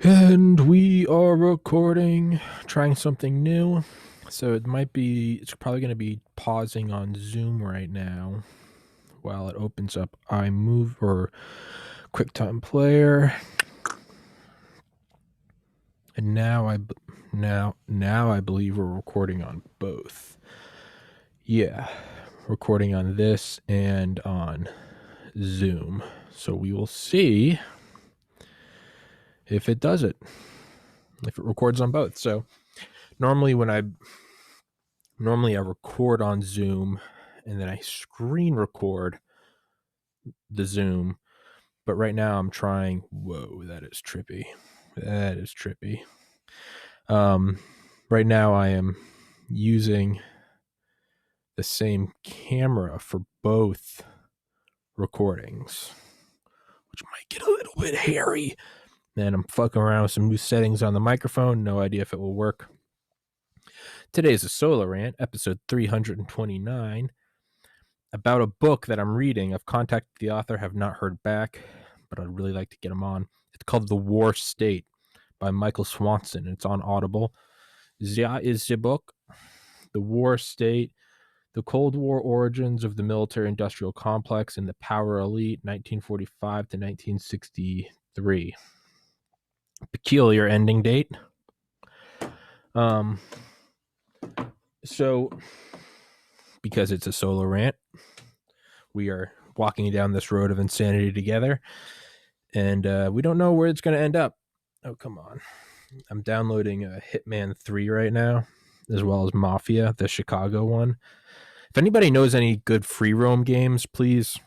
And we are recording, trying something new. So it's probably going to be pausing on Zoom right now while it opens up iMove or QuickTime Player. And now I believe we're recording on both. Yeah, recording on this and on Zoom. So we will see if it does it, if it records on both. So normally I record on Zoom and then I screen record the Zoom. But right now I'm trying. Whoa, that is trippy. That is trippy. Right now I am using the same camera for both recordings, which might get a little bit hairy. And I'm fucking around with some new settings on the microphone. No idea if it will work. Today is a solo rant, episode 329. About a book that I'm reading. I've contacted the author, have not heard back, but I'd really like to get him on. It's called The War State by Michael Swanson. It's on Audible. Zia is the book. The War State, The Cold War Origins of the Military Industrial Complex and the Power Elite, 1945 to 1963. Peculiar ending date. So, because it's a solo rant, we are walking down this road of insanity together, and we don't know where it's going to end up. Oh, come on. I'm downloading Hitman 3 right now, as well as Mafia, the Chicago one. If anybody knows any good free roam games, please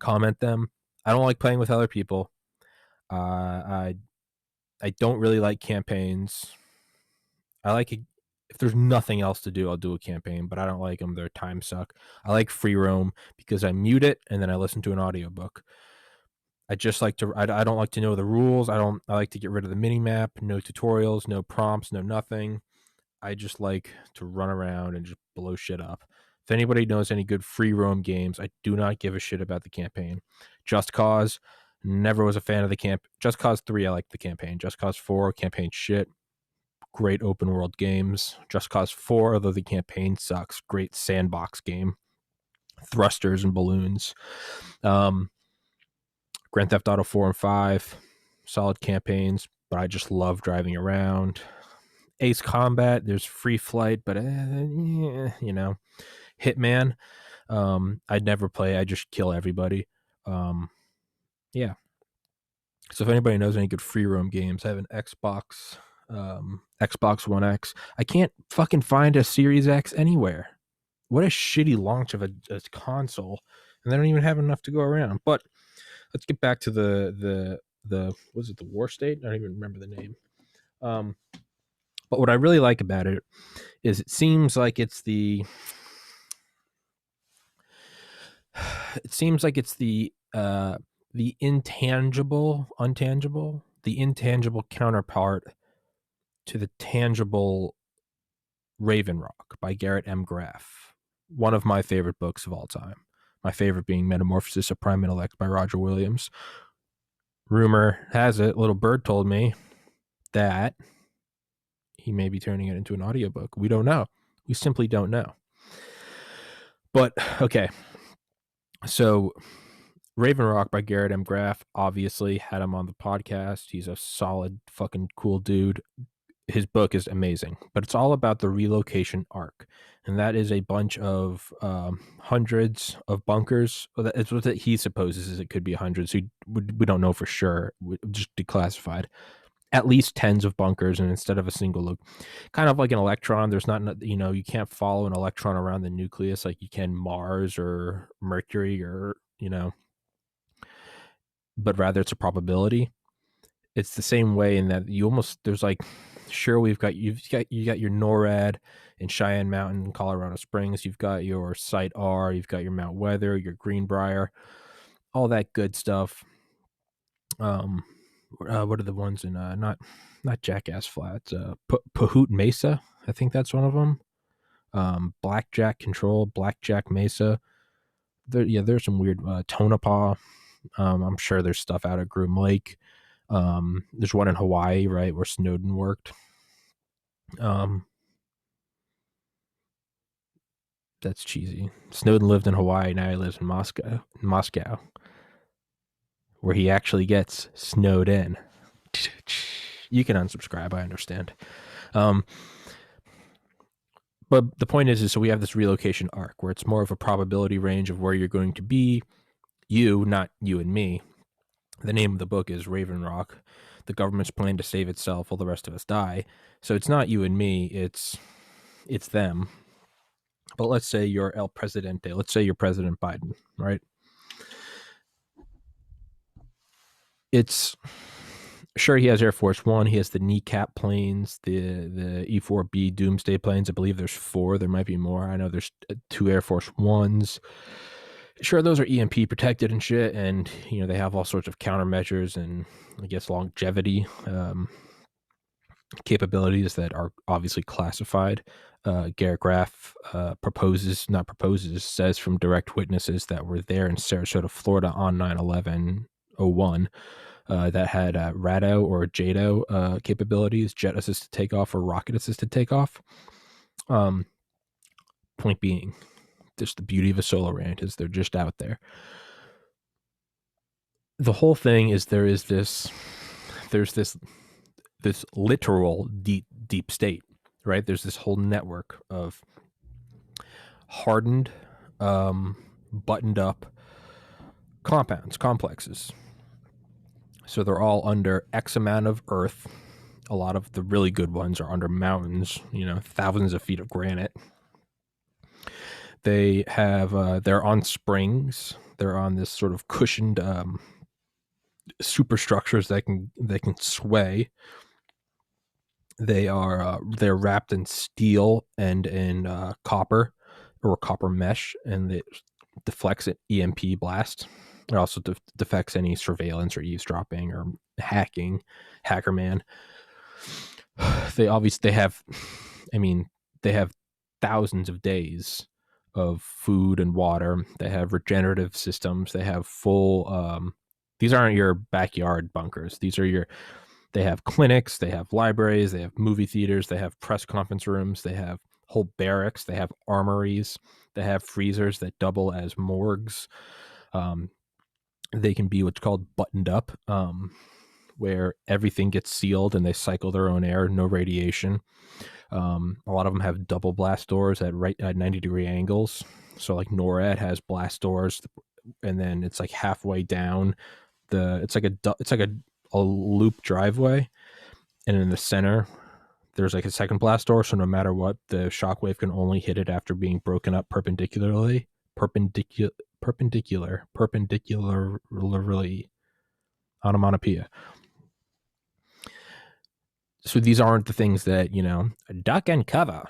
comment them. I don't like playing with other people. I don't really like campaigns. I like if there's nothing else to do, I'll do a campaign, but I don't like them. Their time suck. I like free roam because I mute it and then I listen to an audiobook. I just like to. I don't like to know the rules. I like to get rid of the mini map. No tutorials, no prompts, no nothing. I just like to run around and just blow shit up. If anybody knows any good free roam games, I do not give a shit about the campaign. Just Cause, never was a fan of the camp. Just Cause 3, I like the campaign. Just Cause 4, campaign shit. Great open world games. Just Cause 4, although the campaign sucks, great sandbox game. Thrusters and balloons. Grand Theft Auto 4 and 5, solid campaigns, but I just love driving around. Ace Combat, there's Free Flight, but Hitman, I'd never play. I just kill everybody. Yeah. So if anybody knows any good free roam games, I have an Xbox One X. I can't fucking find a Series X anywhere. What a shitty launch of a console, and they don't even have enough to go around. But let's get back to the was it the War State? I don't even remember the name. But what I really like about it is it seems like it's the the intangible counterpart to the tangible Raven Rock by Garrett M. Graff. One of my favorite books of all time. My favorite being Metamorphosis of Prime Intellect by Roger Williams. Rumor has it, Little Bird told me that he may be turning it into an audiobook. We don't know. We simply don't know. But, okay. So, Raven Rock by Garrett M. Graff, obviously had him on the podcast. He's a solid, fucking cool dude. His book is amazing, but it's all about the relocation arc. And that is a bunch of hundreds of bunkers. It's what he supposes is it could be hundreds. We don't know for sure. Just declassified. At least tens of bunkers, and instead of a single loop, kind of like an electron. There's not, you can't follow an electron around the nucleus like you can Mars or Mercury or, but rather it's a probability. It's the same way in that there's like, sure, you got your NORAD in Cheyenne Mountain, Colorado Springs. You've got your Site R. You've got your Mount Weather, your Greenbrier, all that good stuff. What are the ones in not Jackass Flats? Pahut Mesa, I think that's one of them. Blackjack Control, Blackjack Mesa. There's some weird Tonopah. I'm sure there's stuff out at Groom Lake. There's one in Hawaii, right, where Snowden worked. That's cheesy. Snowden lived in Hawaii. Now he lives in Moscow, where he actually gets snowed in. You can unsubscribe. I understand. But the point is so we have this relocation arc where it's more of a probability range of where you're going to be. You, not you and me. The name of the book is Raven Rock. The government's plan to save itself while the rest of us die. So it's not you and me. It's them. But let's say you're El Presidente. Let's say you're President Biden, right? It's sure he has Air Force One. He has the kneecap planes, the E-4B Doomsday planes. I believe there's 4. There might be more. I know there's 2 Air Force Ones. Sure, those are EMP protected and shit, and they have all sorts of countermeasures and I guess longevity capabilities that are obviously classified. Garrett Graff says from direct witnesses that were there in Sarasota, Florida on 9/11/01 that had RADO or JADO capabilities, jet assisted takeoff or rocket assisted takeoff. Point being, just the beauty of a solo rant is they're just out there. The whole thing is there's this literal deep state, right? There's this whole network of hardened, buttoned up complexes. So they're all under X amount of earth. A lot of the really good ones are under mountains, thousands of feet of granite. They have they're on springs. They're on this sort of cushioned superstructures that can sway. They're wrapped in steel and in copper or copper mesh, and it deflects an EMP blast. It also defects any surveillance or eavesdropping or hacking, hacker man. They have thousands of days of food and water. They have regenerative systems. They have full. These aren't your backyard bunkers. They have clinics. They have libraries. They have movie theaters. They have press conference rooms. They have whole barracks. They have armories. They have freezers that double as morgues. They can be what's called buttoned up, where everything gets sealed and they cycle their own air, no radiation. A lot of them have double blast doors at 90-degree angles. So like NORAD has blast doors, and then it's like halfway down it's like a loop driveway, and in the center there's like a second blast door. So no matter what, the shockwave can only hit it after being broken up perpendicularly. Onomatopoeia. So these aren't the things that, duck and cover.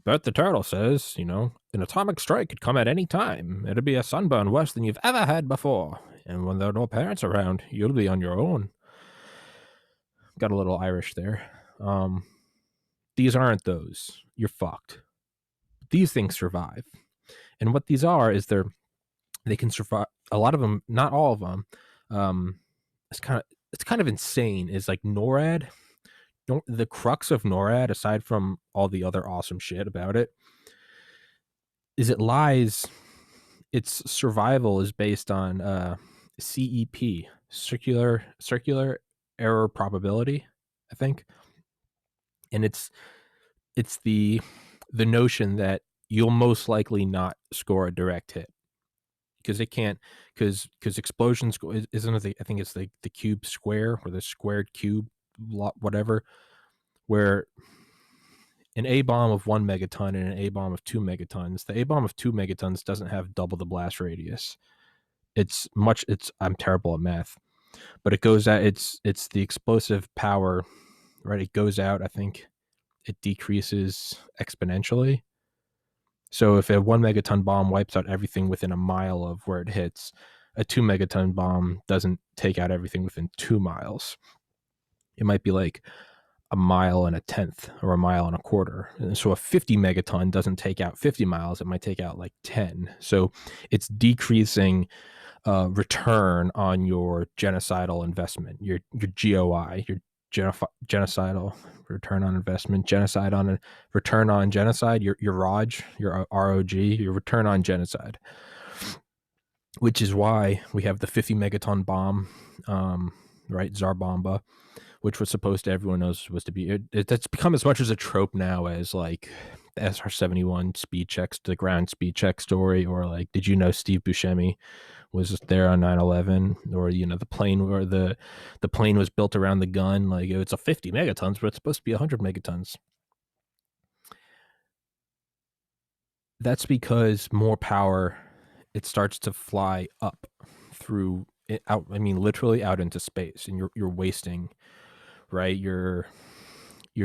Bert the Turtle says, an atomic strike could come at any time. It'll be a sunburn worse than you've ever had before. And when there are no parents around, you'll be on your own. Got a little Irish there. These aren't those. You're fucked. These things survive. And what these are is they can survive. A lot of them, not all of them. It's kind of insane. Is like NORAD. The crux of NORAD, aside from all the other awesome shit about it, is its survival is based on CEP, circular error probability, I think. And it's the notion that you'll most likely not score a direct hit because it can't, because explosions isn't I think it's the cube square or the squared cube, whatever, where an A bomb of 1 megaton and an A bomb of 2 megatons, the A bomb of 2 megatons doesn't have double the blast radius. I'm terrible at math, but it goes out. It's the explosive power, right? It goes out. I think it decreases exponentially. So if a 1 megaton bomb wipes out everything within a mile of where it hits, a 2 megaton bomb doesn't take out everything within 2 miles. It might be like a mile and a tenth or a mile and a quarter. And so a 50 megaton doesn't take out 50 miles. It might take out like 10. So it's decreasing return on your genocidal investment, your GOI, your genocidal return on investment, genocide on a return on genocide, your ROG, your ROG, your return on genocide, which is why we have the 50 megaton bomb, right, Tsar Bomba, which was supposed to, everyone knows, supposed to be, that's become as much as a trope now as like the SR-71 speed checks, the ground speed check story, or like, did you know Steve Buscemi was there on 9/11, or the plane, or the plane was built around the gun, like it's a 50 megatons, but it's supposed to be 100 megatons. That's because more power, it starts to fly up through it, out, I mean literally out into space, and you're wasting, right? You're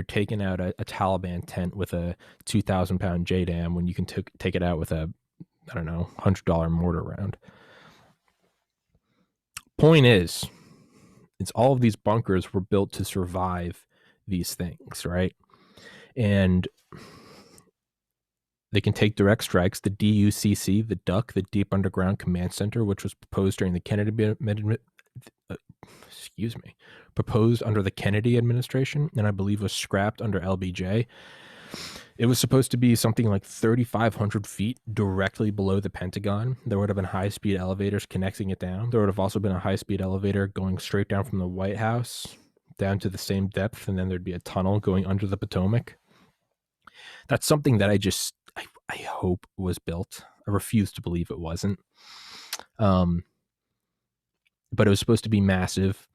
taking out a Taliban tent with a 2,000 pound JDAM when you can take it out with a, I don't know, $100 mortar round. Point is, it's all of these bunkers were built to survive these things, right? And they can take direct strikes. The DUCC, the DUC, the Deep Underground Command Center, which was proposed during the Kennedy proposed under the Kennedy administration, and I believe was scrapped under LBJ. It was supposed to be something like 3,500 feet directly below the Pentagon. There would have been high-speed elevators connecting it down. There would have also been a high-speed elevator going straight down from the White House down to the same depth, and then there'd be a tunnel going under the Potomac. That's something that I hope was built. I refuse to believe it wasn't. But it was supposed to be massive,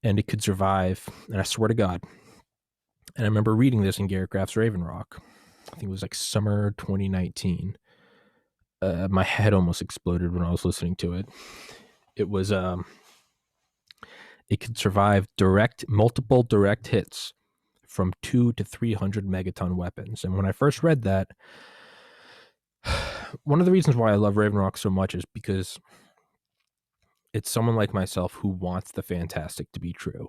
and it could survive. And I swear to God, and I remember reading this in Garrett Graff's Raven Rock. I think it was like summer 2019. My head almost exploded when I was listening to it. It was it could survive multiple direct hits from 200 to 300 megaton weapons. And when I first read that, one of the reasons why I love Raven Rock so much is because it's someone like myself who wants the fantastic to be true.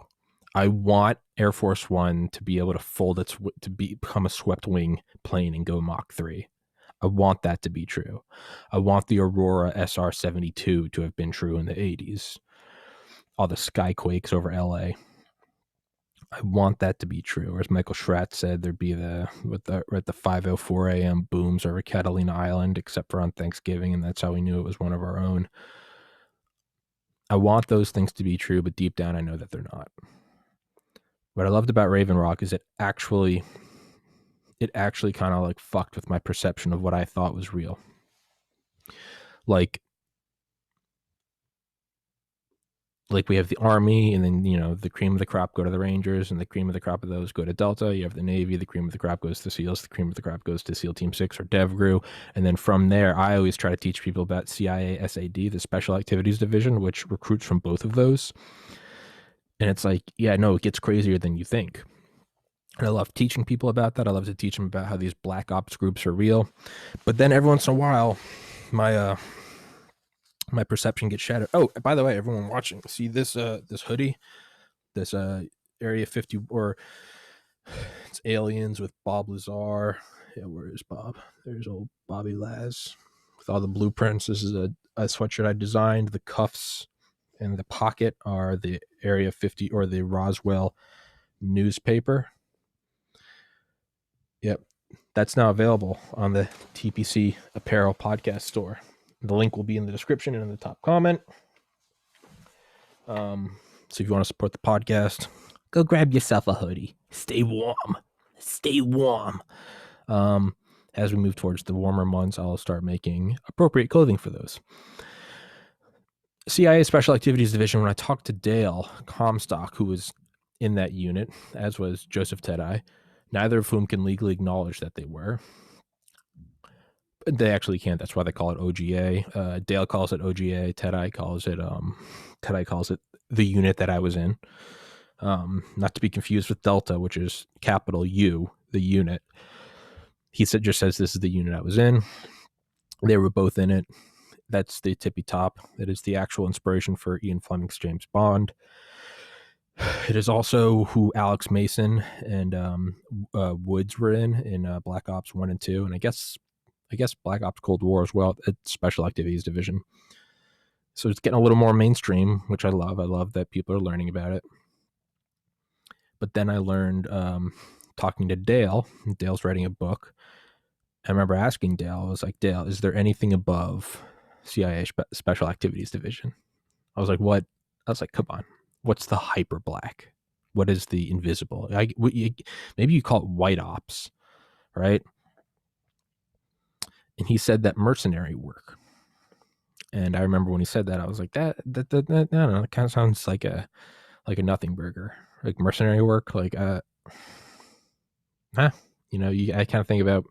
I want Air Force One to be able to fold to become a swept wing plane and go Mach 3. I want that to be true. I want the Aurora SR-72 to have been true in the 80s. All the skyquakes over LA. I want that to be true. Or as Michael Schratz said, there'd be the 5:04 a.m. booms over Catalina Island, except for on Thanksgiving, and that's how we knew it was one of our own. I want those things to be true, but deep down I know that they're not. What I loved about Raven Rock is it actually kind of like fucked with my perception of what I thought was real. Like we have the Army, and then, the cream of the crop go to the Rangers, and the cream of the crop of those go to Delta. You have the Navy, the cream of the crop goes to SEALs, the cream of the crop goes to SEAL Team 6 or DevGru. And then from there, I always try to teach people about CIA SAD, the Special Activities Division, which recruits from both of those. And it's like, yeah, no, it gets crazier than you think. And I love teaching people about that. I love to teach them about how these black ops groups are real. But then every once in a while, my perception gets shattered. Oh, by the way, everyone watching, see this hoodie, this Area 50, or it's aliens with Bob Lazar. Yeah, where is Bob? There's old Bobby Laz with all the blueprints. This is a sweatshirt I designed. The cuffs and the pocket are the Area 50 or the Roswell newspaper. Yep, that's now available on the TPC Apparel podcast store. The link will be in the description and in the top comment. So if you want to support the podcast, go grab yourself a hoodie. Stay warm. Stay warm. As we move towards the warmer months, I'll start making appropriate clothing for those. CIA Special Activities Division, when I talked to Dale Comstock, who was in that unit, as was Joseph Tedai, neither of whom can legally acknowledge that they were. They actually can't. That's why they call it OGA. Dale calls it OGA. Tedai calls it the unit that I was in. Not to be confused with Delta, which is capital U, the unit. He just says this is the unit I was in. They were both in it. That's the tippy top. It is the actual inspiration for Ian Fleming's James Bond. It is also who Alex Mason and Woods were in Black Ops 1 and 2. And I guess Black Ops Cold War as well, at Special Activities Division. So it's getting a little more mainstream, which I love. I love that people are learning about it. But then I learned talking to Dale. Dale's writing a book. I remember asking Dale, I was like, Dale, is there anything above CIA Special Activities Division? I was like, what? I was like, come on. What's the hyper black? What is the invisible? Maybe you call it white ops, right? And he said that mercenary work. And I remember when he said that, I was like, that I don't know, it kind of sounds like a nothing burger, like mercenary work, like I kind of think about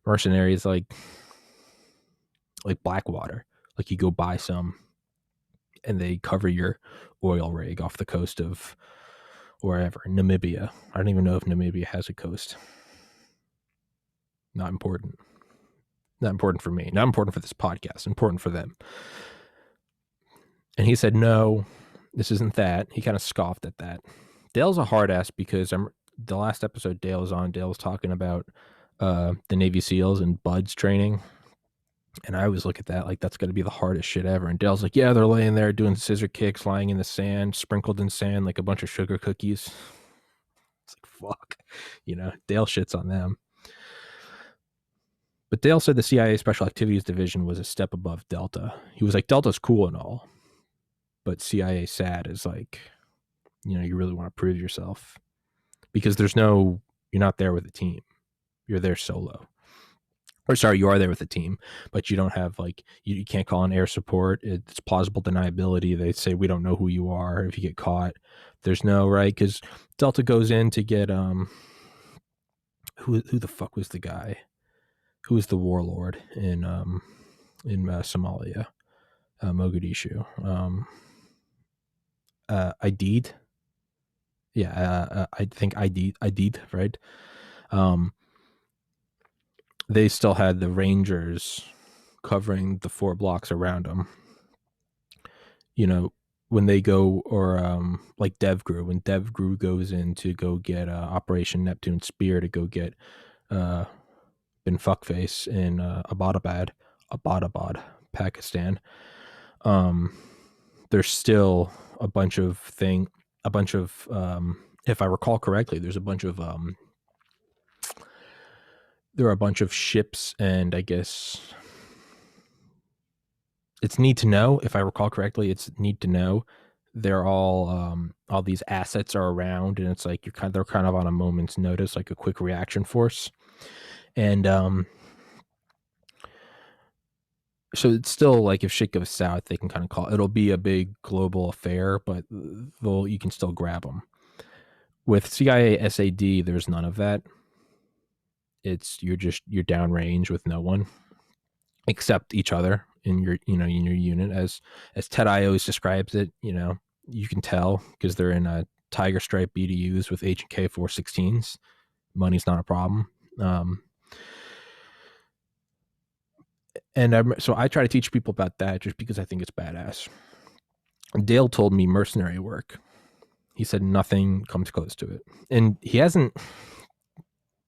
mercenaries like Blackwater, like you go buy some, and they cover your oil rig off the coast of wherever, Namibia. I don't even know if Namibia has a coast. Not important. Not important for me. Not important for this podcast. Important for them. And he said, no, this isn't that. He kind of scoffed at that. Dale's a hard ass because the last episode Dale was on, Dale was talking about the Navy SEALs and BUDS training. And I always look at that like that's going to be the hardest shit ever. And Dale's like, yeah, they're laying there doing scissor kicks, lying in the sand, sprinkled in sand like a bunch of sugar cookies. It's like, fuck. Dale shits on them. But Dale said the CIA Special Activities Division was a step above Delta. He was like, Delta's cool and all, but CIA SAD is like, you really want to prove yourself because you're not there with a team. You're there solo. Or sorry, you are there with a team, but you don't have you can't call in air support. It's plausible deniability. They say, we don't know who you are if you get caught. There's no, right? Because Delta goes in to get, who the fuck was the guy? Who was the warlord in Somalia, Mogadishu? Aidid. Yeah, I think Aidid, right? They still had the Rangers covering the 4 blocks around them. When they go, or like DevGru, when DevGru goes in to go get Operation Neptune Spear to go get bin fuckface in Abbottabad, Pakistan. There's still a bunch of if I recall correctly, there are a bunch of ships, and I guess it's need to know. If I recall correctly, it's need to know. They're all these assets are around, and it's like they're kind of on a moment's notice, like a quick reaction force. And so it's still like if shit goes south, they can kind of call it'll be a big global affair, but you can still grab them. With CIA SAD, there's none of that. You're downrange with no one except each other in your unit, as Ted Ios describes it. You can tell because they're in a Tiger Stripe BDUs with H&K 416s. Money's not a problem. So I try to teach people about that just because I think it's badass. Dale told me mercenary work. He said nothing comes close to it. And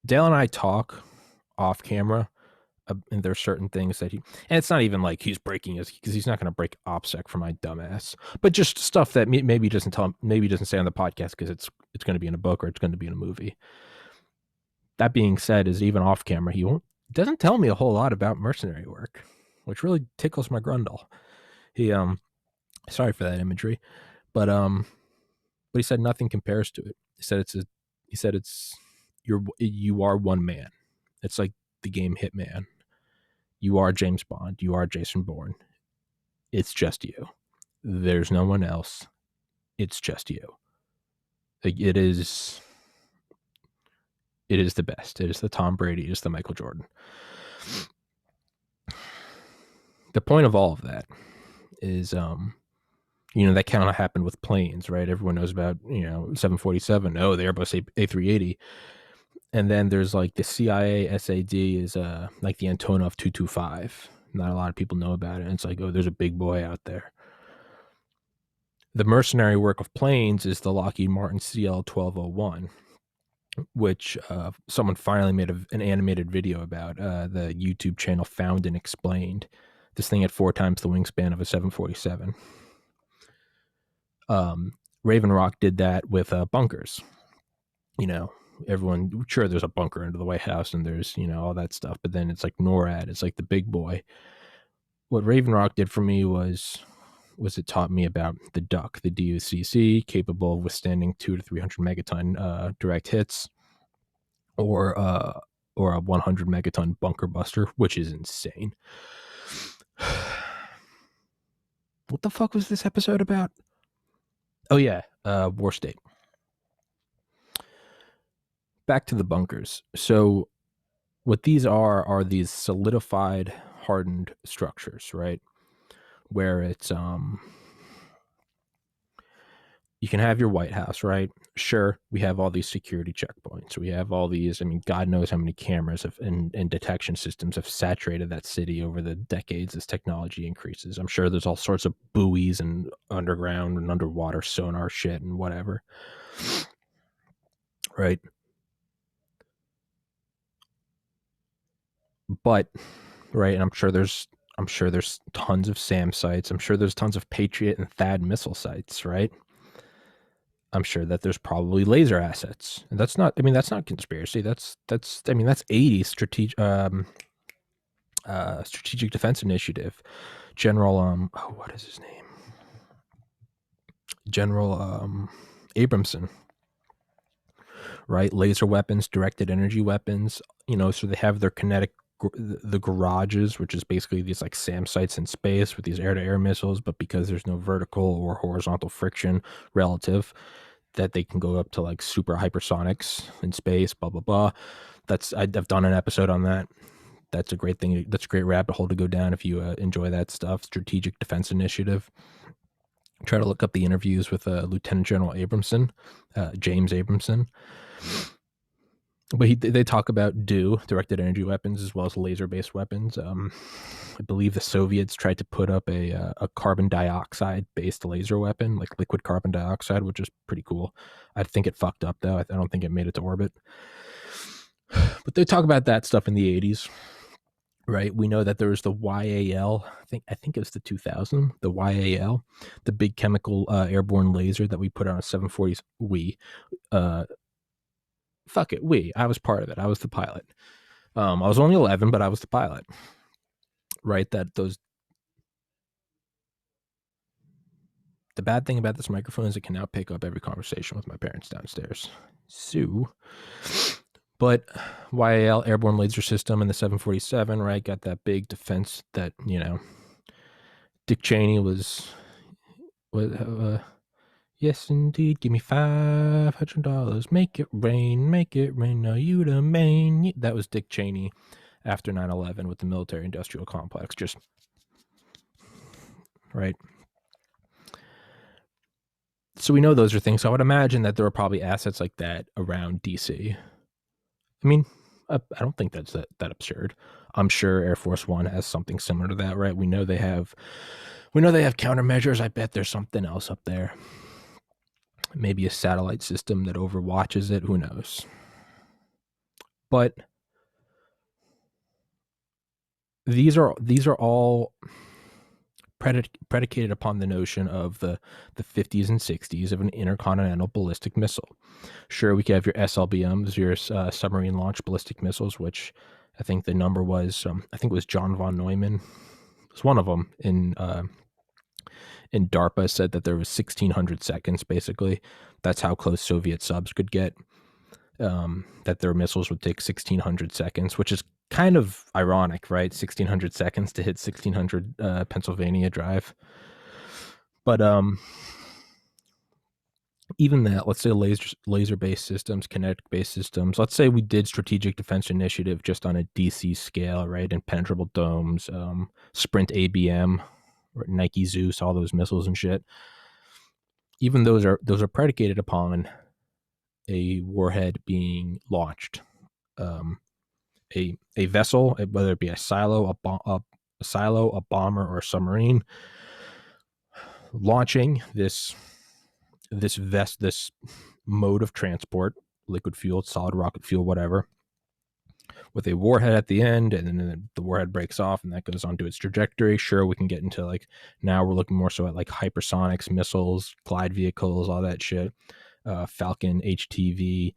Dale and I talk off camera, and there's certain things that and it's not even like he's breaking because he's not going to break OPSEC for my dumbass, but just stuff that maybe he doesn't say on the podcast because it's going to be in a book or it's going to be in a movie. That being said, is even off camera, he doesn't tell me a whole lot about mercenary work, which really tickles my grundle. He sorry for that imagery, but he said nothing compares to it. He said you are one man. It's like the game Hitman. You are James Bond. You are Jason Bourne. It's just you. There's no one else. It's just you. It is the best. It is the Tom Brady. It is the Michael Jordan. The point of all of that is, that kind of happened with planes, right? Everyone knows about, 747. Oh, the Airbus A380. And then there's like the CIA SAD is like the Antonov 225. Not a lot of people know about it. And it's like, oh, there's a big boy out there. The mercenary work of planes is the Lockheed Martin CL 1201, which someone finally made an animated video about. The YouTube channel Found and Explained. This thing had 4 times the wingspan of a 747. Raven Rock did that with bunkers. You know, everyone, sure, there's a bunker under the White House and there's, you know, all that stuff, but then it's like NORAD, it's like the big boy. What Raven Rock did for me was it taught me about the DUC, the DUCC, capable of withstanding 200 to 300 megaton direct hits, or a 100 megaton bunker buster, which is insane. What the fuck was this episode about? Oh yeah, War State. Back to the bunkers. So what these are these solidified, hardened structures, right? Where it's you can have your White House, right? Sure, we have all these security checkpoints. We have all these, I mean, God knows how many cameras and detection systems have saturated that city over the decades as technology increases. I'm sure there's all sorts of buoys and underground and underwater sonar shit and whatever. Right? But, right, and I'm sure there's tons of SAM sites. I'm sure there's tons of Patriot and THAAD missile sites, right? I'm sure that there's probably laser assets. And that's not conspiracy. That's 80s strategic defense initiative. General what is his name? General Abramson. Right? Laser weapons, directed energy weapons, you know, so they have their kinetic the garages, which is basically these like SAM sites in space with these air-to-air missiles, but because there's no vertical or horizontal friction relative, that they can go up to like super hypersonics in space, blah blah blah. I've done an episode on that. That's a great thing. That's a great rabbit hole to go down if you enjoy that stuff. Strategic Defense Initiative. Try to look up the interviews with Lieutenant General Abramson, James Abramson. But they talk about directed energy weapons, as well as laser-based weapons. I believe the Soviets tried to put up a carbon dioxide-based laser weapon, like liquid carbon dioxide, which is pretty cool. I think it fucked up, though. I don't think it made it to orbit. But they talk about that stuff in the 80s, right? We know that there was the YAL. I think it was the 2000, the YAL, the big chemical airborne laser that we put on a 740. I was part of it. I was the pilot. I was only 11, but I was the pilot. Right? The bad thing about this microphone is it can now pick up every conversation with my parents downstairs. So, but YAL airborne laser system in the 747, right? Got that big defense that, you know, Dick Cheney was yes, indeed. Give me $500. Make it rain. Now you the main. That was Dick Cheney after 9/11 with the military-industrial complex. Just right. So we know those are things. So I would imagine that there are probably assets like that around DC. I mean, I don't think that's that absurd. I'm sure Air Force One has something similar to that, right? We know they have countermeasures. I bet there's something else up there. Maybe a satellite system that overwatches it. Who knows? But these are all predicated upon the notion of the 50s and 60s of an intercontinental ballistic missile. Sure, we could have your SLBMs, your submarine launched ballistic missiles, which I think the number was, I think it was John von Neumann. It was one of them in DARPA said that there was 1,600 seconds, basically. That's how close Soviet subs could get. That their missiles would take 1,600 seconds, which is kind of ironic, right? 1,600 seconds to hit 1,600 Pennsylvania Drive. But even that, let's say laser-based systems, kinetic-based systems, let's say we did Strategic Defense Initiative just on a DC scale, right? Impenetrable domes, Sprint ABM, Nike Zeus, all those missiles and shit. Even those are predicated upon a warhead being launched. A vessel, whether it be a silo, a bomber, or a submarine, launching this mode of transport, liquid fuel, solid rocket fuel, whatever, with a warhead at the end, and then the warhead breaks off and that goes onto its trajectory. Sure, we can get into like, now we're looking more so at like hypersonics, missiles, glide vehicles, all that shit. Falcon, HTV,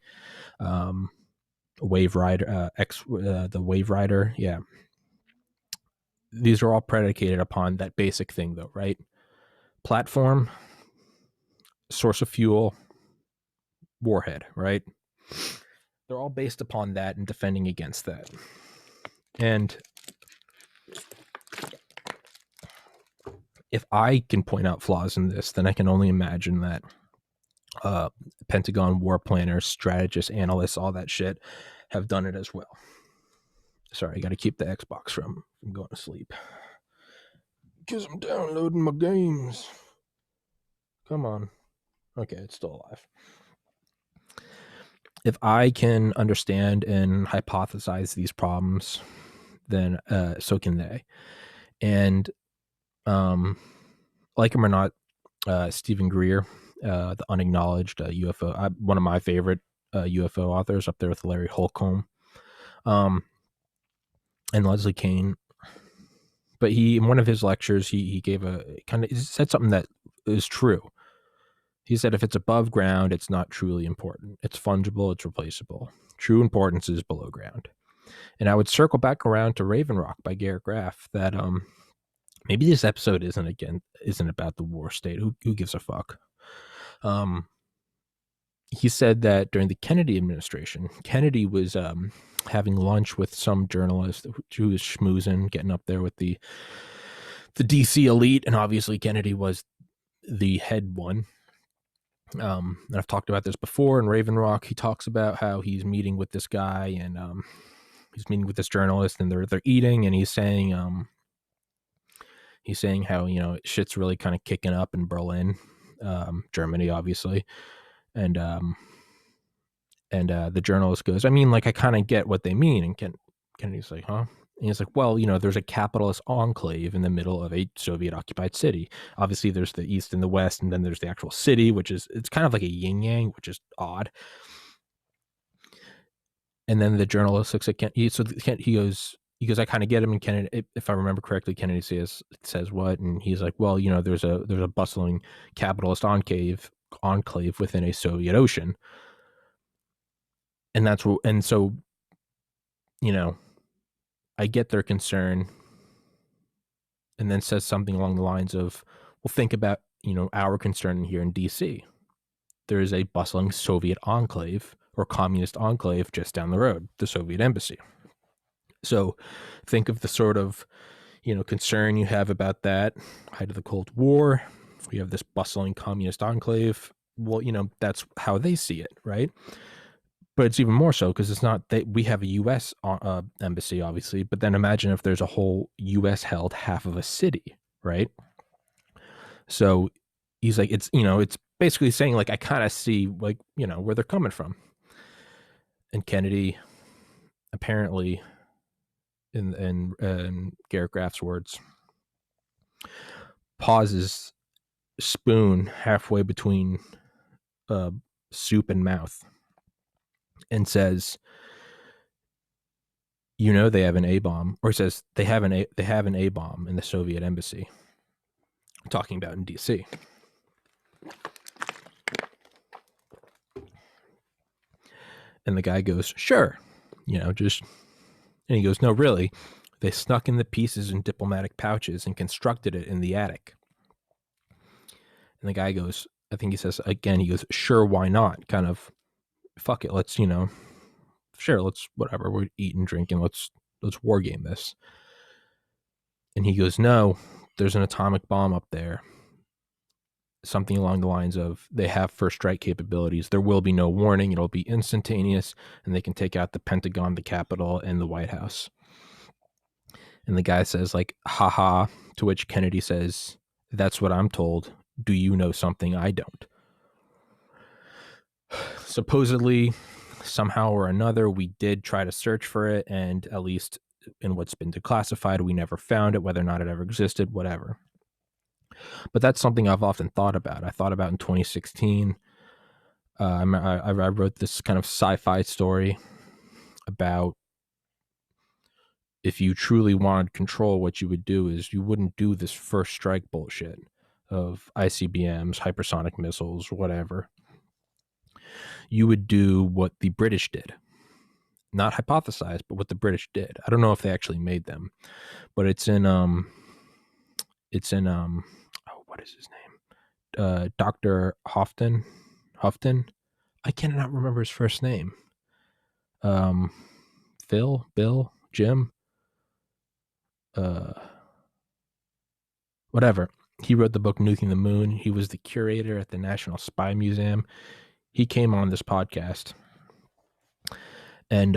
Wave Rider, the Wave Rider. Yeah. These are all predicated upon that basic thing though, right? Platform, source of fuel, warhead, right? They're all based upon that and defending against that. And if I can point out flaws in this, then I can only imagine that Pentagon war planners, strategists, analysts, all that shit have done it as well. Sorry, I got to keep the Xbox from going to sleep because I'm downloading my games. Come on. Okay, it's still alive. If I can understand and hypothesize these problems, then so can they. And like him or not, Stephen Greer, the unacknowledged UFO, one of my favorite UFO authors, up there with Larry Holcomb, and Leslie Kean. But he, in one of his lectures, he gave a kind of said something that is true. He said, if it's above ground, it's not truly important. It's fungible, it's replaceable. True importance is below ground. And I would circle back around to Raven Rock by Garrett Graff, that maybe this episode isn't about the war state. Who gives a fuck? He said that during the Kennedy administration, Kennedy was having lunch with some journalist who was schmoozing, getting up there with the DC elite, and obviously Kennedy was the head one. And I've talked about this before in Raven Rock. He talks about how he's meeting with this guy, and he's meeting with this journalist, and they're eating, and he's saying how, you know, shit's really kind of kicking up in Berlin, Germany, obviously, and the journalist goes, I mean, like, I kind of get what they mean, and Kennedy's like, huh? And he's like, well, you know, there's a capitalist enclave in the middle of a Soviet-occupied city. Obviously, there's the East and the West, and then there's the actual city, it's kind of like a yin-yang, which is odd. And then the journalist looks at Kennedy. He goes, I kind of get him. And Kennedy, if I remember correctly, Kennedy says what? And he's like, well, you know, there's a bustling capitalist enclave within a Soviet ocean. And so, you know, I get their concern, and then says something along the lines of, well, think about, you know, our concern here in DC. There is a bustling Soviet enclave or communist enclave just down the road, the Soviet embassy. So think of the sort of, you know, concern you have about that. Height of the Cold War, we have this bustling communist enclave. Well, you know, that's how they see it, right? But it's even more so because it's not that we have a U.S. Embassy, obviously, but then imagine if there's a whole U.S. held half of a city, right? So he's like, it's, you know, it's basically saying, like, I kind of see, like, you know, where they're coming from. And Kennedy, apparently, in Garrett Graff's words, pauses, spoon halfway between soup and mouth, and says, you know, they have an A-bomb, or he says they have an A-bomb in the Soviet embassy, talking about in DC. And the guy goes, sure, you know, just, and he goes, no, really, they snuck in the pieces in diplomatic pouches and constructed it in the attic. And the guy goes, I think he says again, he goes, sure, why not? Kind of, fuck it, let's, you know, sure, let's, whatever, we're eating, drinking, let's war game this. And he goes, no, there's an atomic bomb up there. Something along the lines of, they have first strike capabilities. There will be no warning. It'll be instantaneous, and they can take out the Pentagon, the Capitol, and the White House. And the guy says, like, haha, to which Kennedy says, that's what I'm told. Do you know something I don't? Supposedly, somehow or another, we did try to search for it, and at least in what's been declassified, we never found it, whether or not it ever existed, whatever. But that's something I've often thought about. I thought about in 2016. I wrote this kind of sci-fi story about if you truly wanted control, what you would do is you wouldn't do this first strike bullshit of ICBMs, hypersonic missiles, whatever. You would do what the British did. Not hypothesized, but what the British did. I don't know if they actually made them, but it's in oh, what is his name? Dr. Houghton. I cannot remember his first name. Phil, Bill, Jim, whatever. He wrote the book Nuking the Moon. He was the curator at the National Spy Museum. He came on this podcast, and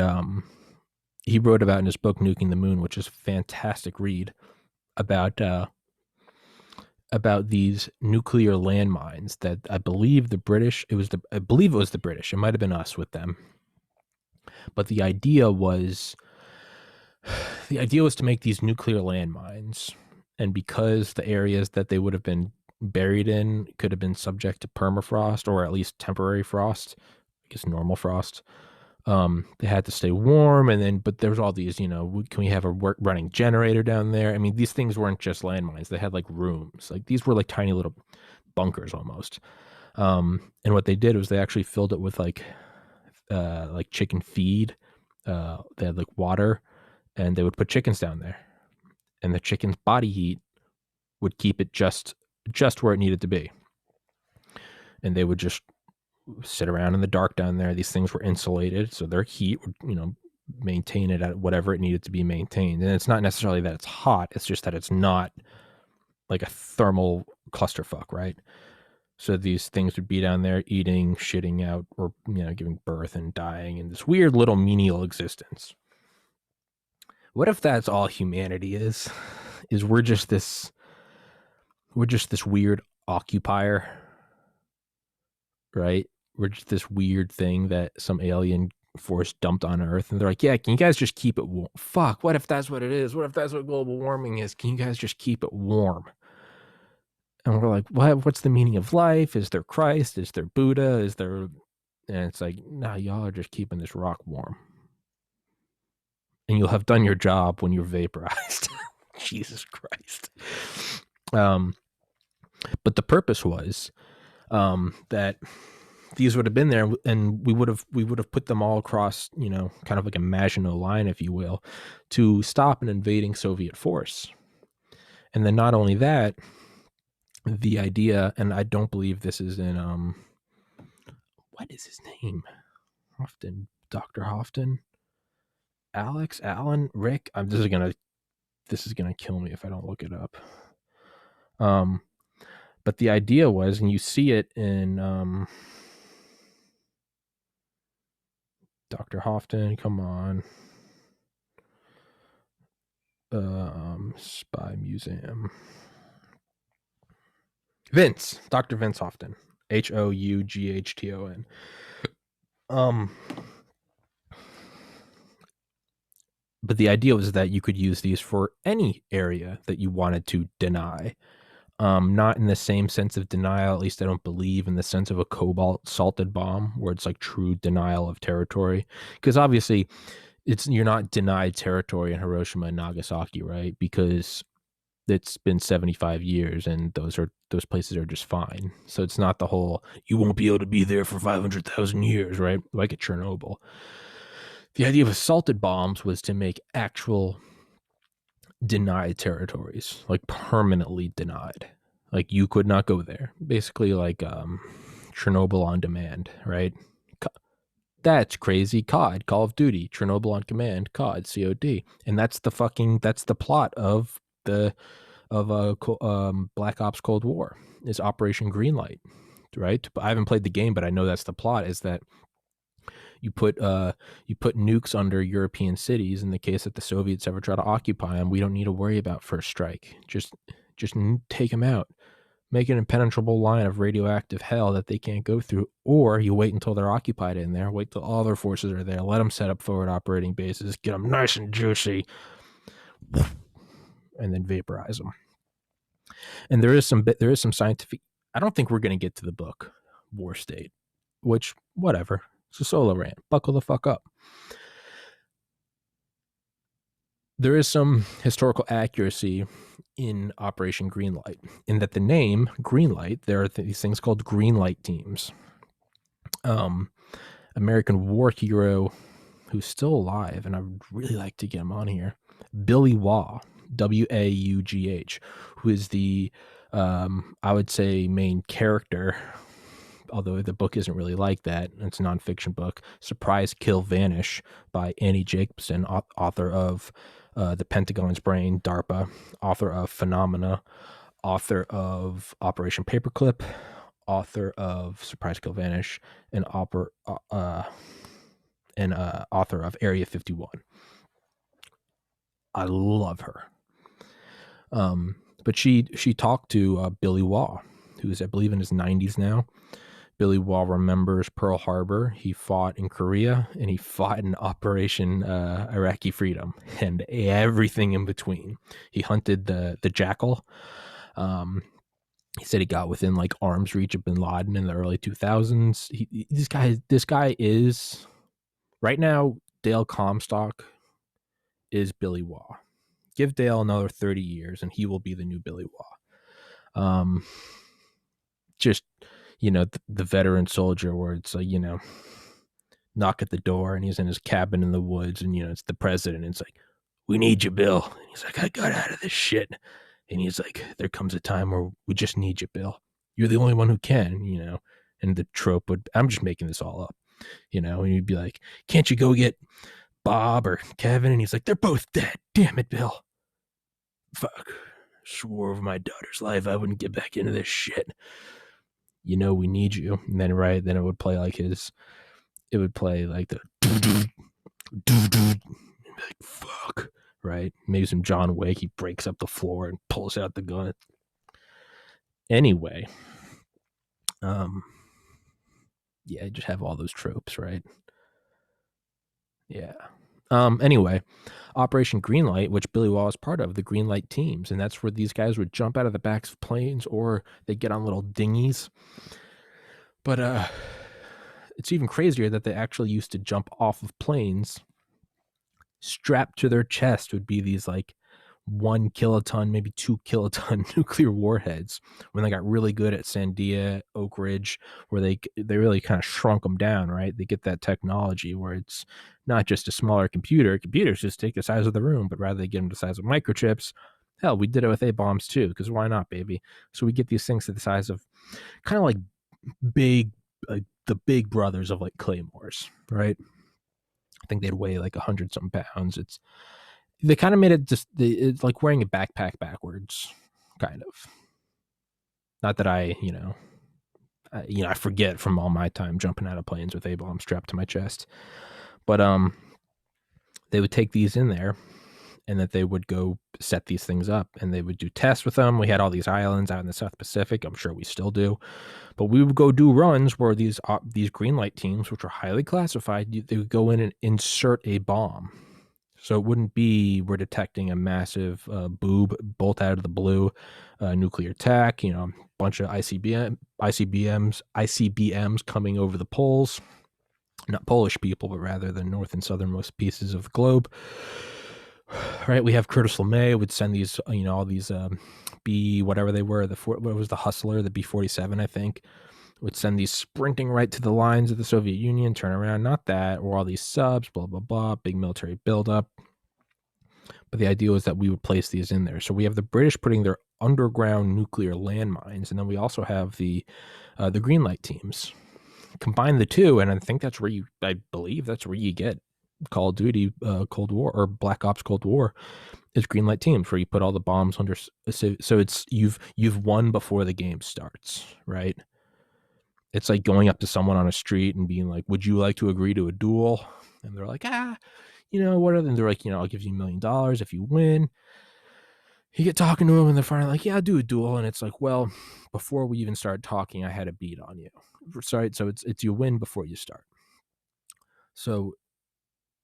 he wrote about in his book Nuking the Moon, which is a fantastic read, about these nuclear landmines that I believe the British. I believe it was the British. It might have been us with them, but the idea was to make these nuclear landmines, and because the areas that they would have been buried in could have been subject to permafrost or at least temporary frost, I guess normal frost, they had to stay warm. And then, but there's all these, can we have a running generator down there? I mean, these things weren't just landmines. They had like rooms. Like these were like tiny little bunkers almost. And what they did was they actually filled it with like chicken feed. They had like water, and they would put chickens down there, and the chicken's body heat would keep it just where it needed to be. And they would just sit around in the dark down there. These things were insulated, so their heat would, maintain it at whatever it needed to be maintained. And it's not necessarily that it's hot, it's just that it's not like a thermal clusterfuck, right? So these things would be down there eating, shitting out, or, giving birth and dying in this weird little menial existence. What if that's all humanity is we're just this weird occupier, right? We're just this weird thing that some alien force dumped on Earth, and they're like, yeah, can you guys just keep it warm? Fuck, what if that's what it is? What if that's what global warming is? Can you guys just keep it warm? And we're like, what's the meaning of life? Is there Christ? Is there Buddha? Is there... And it's like, nah, y'all are just keeping this rock warm. And you'll have done your job when you're vaporized. Jesus Christ. But the purpose was that these would have been there, and we would have put them all across, kind of like a Maginot line, if you will, to stop an invading Soviet force. And then not only that, the idea, and I don't believe this is in what is his name? Dr. Houghton, Alex, Alan, Rick. This is gonna kill me if I don't look it up. But the idea was, and you see it in Dr. Houghton, come on. Spy Museum. Dr. Vince Houghton. Houghton. But the idea was that you could use these for any area that you wanted to deny. Not in the same sense of denial, at least I don't believe in the sense of a cobalt salted bomb, where it's like true denial of territory. Because obviously, you're not denied territory in Hiroshima and Nagasaki, right? Because it's been 75 years, and those places are just fine. So it's not the whole you won't be able to be there for 500,000 years, right? Like at Chernobyl. The idea of assaulted bombs was to make actual denied territories, like permanently denied. Like you could not go there. Basically like Chernobyl on demand, right? That's crazy. COD, Call of Duty, Chernobyl on Command, COD, COD. And that's the plot of Black Ops Cold War, is Operation Greenlight, right? I haven't played the game, but I know that's the plot, is that you put nukes under European cities in the case that the Soviets ever try to occupy them. We don't need to worry about first strike. Just take them out. Make an impenetrable line of radioactive hell that they can't go through, or you wait until they're occupied in there, wait till all their forces are there, let them set up forward operating bases, get them nice and juicy, and then vaporize them. And there is some scientific... I don't think we're going to get to the book War State, which, whatever. It's a solo rant. Buckle the fuck up. There is some historical accuracy in Operation Greenlight, in that the name Greenlight, there are these things called Greenlight teams. American war hero who's still alive, and I would really like to get him on here, Billy Waugh, Waugh, who is the, I would say, main character, although the book isn't really like that. It's a nonfiction book, Surprise, Kill, Vanish by Annie Jacobson, author of The Pentagon's Brain, DARPA, author of Phenomena, author of Operation Paperclip, author of Surprise, Kill, Vanish, and author of Area 51. I love her. But she talked to Billy Waugh, who's, I believe, in his 90s now. Billy Waugh remembers Pearl Harbor. He fought in Korea, and he fought in Operation Iraqi Freedom, and everything in between. He hunted the jackal. He said he got within like arm's reach of Bin Laden in the early 2000s. This guy is right now. Dale Comstock is Billy Waugh. Give Dale another 30 years, and he will be the new Billy Waugh. Just, the veteran soldier where it's like, knock at the door and he's in his cabin in the woods, and, it's the president. And it's like, we need you, Bill. And he's like, I got out of this shit. And he's like, there comes a time where we just need you, Bill. You're the only one who can, And the trope would, I'm just making this all up, and you'd be like, can't you go get Bob or Kevin? And he's like, they're both dead. Damn it, Bill. Fuck. Swore over my daughter's life I wouldn't get back into this shit. We need you. And then then it would play like the like, fuck, right? Maybe some John Wick. He breaks up the floor and pulls out the gun. Anyway, yeah, just have all those tropes, right? Yeah. Anyway, Operation Greenlight, which Billy Waugh is part of, the Greenlight teams, and that's where these guys would jump out of the backs of planes, or they get on little dinghies. But it's even crazier that they actually used to jump off of planes. Strapped to their chest would be these like 1 kiloton, maybe 2 kiloton nuclear warheads. When they got really good at Sandia, Oak Ridge, where they really kind of shrunk them down, right? They get that technology where it's not just a smaller computer. Computers just take the size of the room, but rather they get them the size of microchips. Hell, we did it with A-bombs too, because why not, baby? So we get these things to the size of kind of like big, the big brothers of like claymores, right? I think they'd weigh like 100-something pounds. They kind of made it just, it's like wearing a backpack backwards, kind of. Not that I forget from all my time jumping out of planes with A-bomb strapped to my chest. But they would take these in there, and that they would go set these things up, and they would do tests with them. We had all these islands out in the South Pacific. I'm sure we still do. But we would go do runs where these Greenlight teams, which are highly classified, they would go in and insert a bomb. So it wouldn't be we're detecting a massive boob bolt out of the blue, nuclear attack, a bunch of ICBMs coming over the poles. Not Polish people, but rather the north and southernmost pieces of the globe. Right, we have Curtis LeMay would send these, all these B whatever they were, what was the Hustler, the B-47, I think, would send these sprinting right to the lines of the Soviet Union, turn around, not that, or all these subs, blah, blah, blah, big military buildup. But the idea was that we would place these in there. So we have the British putting their underground nuclear landmines, and then we also have the Greenlight teams. Combine the two, and I think that's where I believe that's where you get Call of Duty Cold War, or Black Ops Cold War, is Greenlight teams, where you put all the bombs under. So it's you've won before the game starts, right? It's like going up to someone on a street and being like, "Would you like to agree to a duel?" And they're like, what are they? And they're like, I'll give you $1 million if you win. You get talking to them, and they're finally like, "Yeah, I'll do a duel." And it's like, well, before we even started talking, I had a beat on you. Sorry, so it's you win before you start. So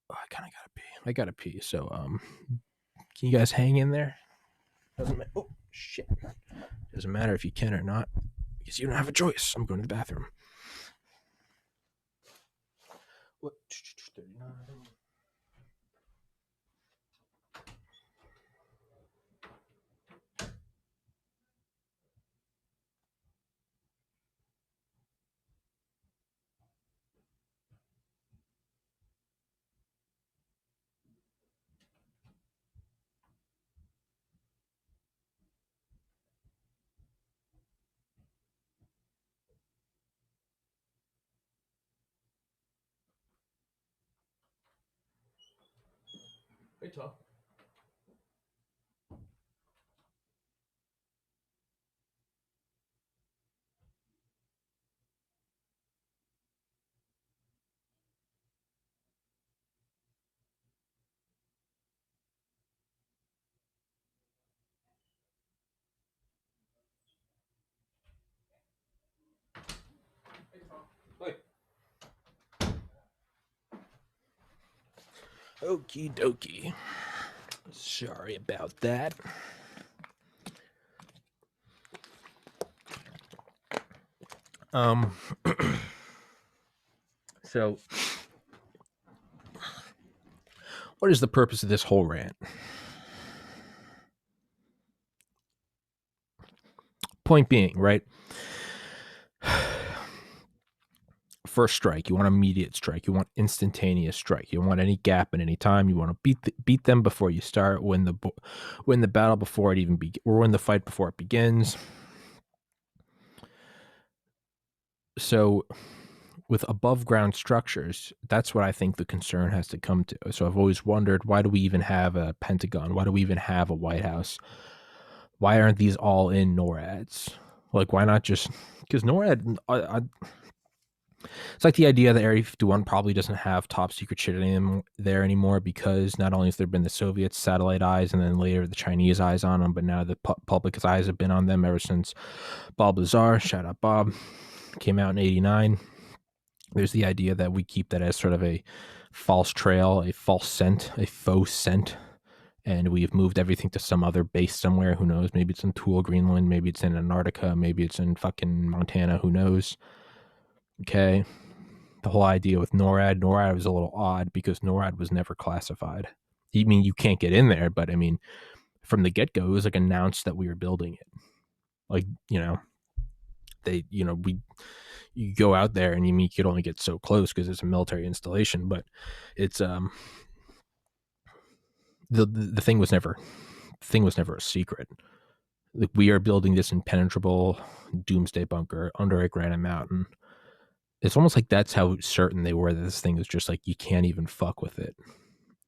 I kind of gotta pee. So can you guys hang in there? Oh shit! Doesn't matter if you can or not, because you don't have a choice. I'm going to the bathroom. What? 39. Hey, Tom. Hey. Okie dokie. Sorry about that. So what is the purpose of this whole rant? Point being, right? First strike, you want immediate strike, you want instantaneous strike, you don't want any gap in any time. You want to beat them before you start, win the battle before it even or win the fight before it begins. So with above ground structures, that's what I think the concern has to come to. So I've always wondered, why do we even have a Pentagon? Why do we even have a White House? Why aren't these all in NORADs? Like, why not just, because NORAD, it's like the idea that Area 51 probably doesn't have top secret shit there anymore, because not only has there been the Soviet satellite eyes and then later the Chinese eyes on them, but now the public's eyes have been on them ever since Bob Lazar, shout out Bob, came out in 89. There's the idea that we keep that as sort of a false trail, a false scent, a faux scent, and we've moved everything to some other base somewhere. Who knows? Maybe it's in Thule, Greenland. Maybe it's in Antarctica. Maybe it's in fucking Montana. Who knows? Okay. The whole idea with NORAD was a little odd because NORAD was never classified. I mean, you can't get in there, but I mean, from the get-go, it was like announced that we were building it. Like, you go out there and you could only get so close because it's a military installation, but it's the thing was never a secret. Like, we are building this impenetrable doomsday bunker under a granite mountain. It's almost like that's how certain they were that this thing is just like, you can't even fuck with it.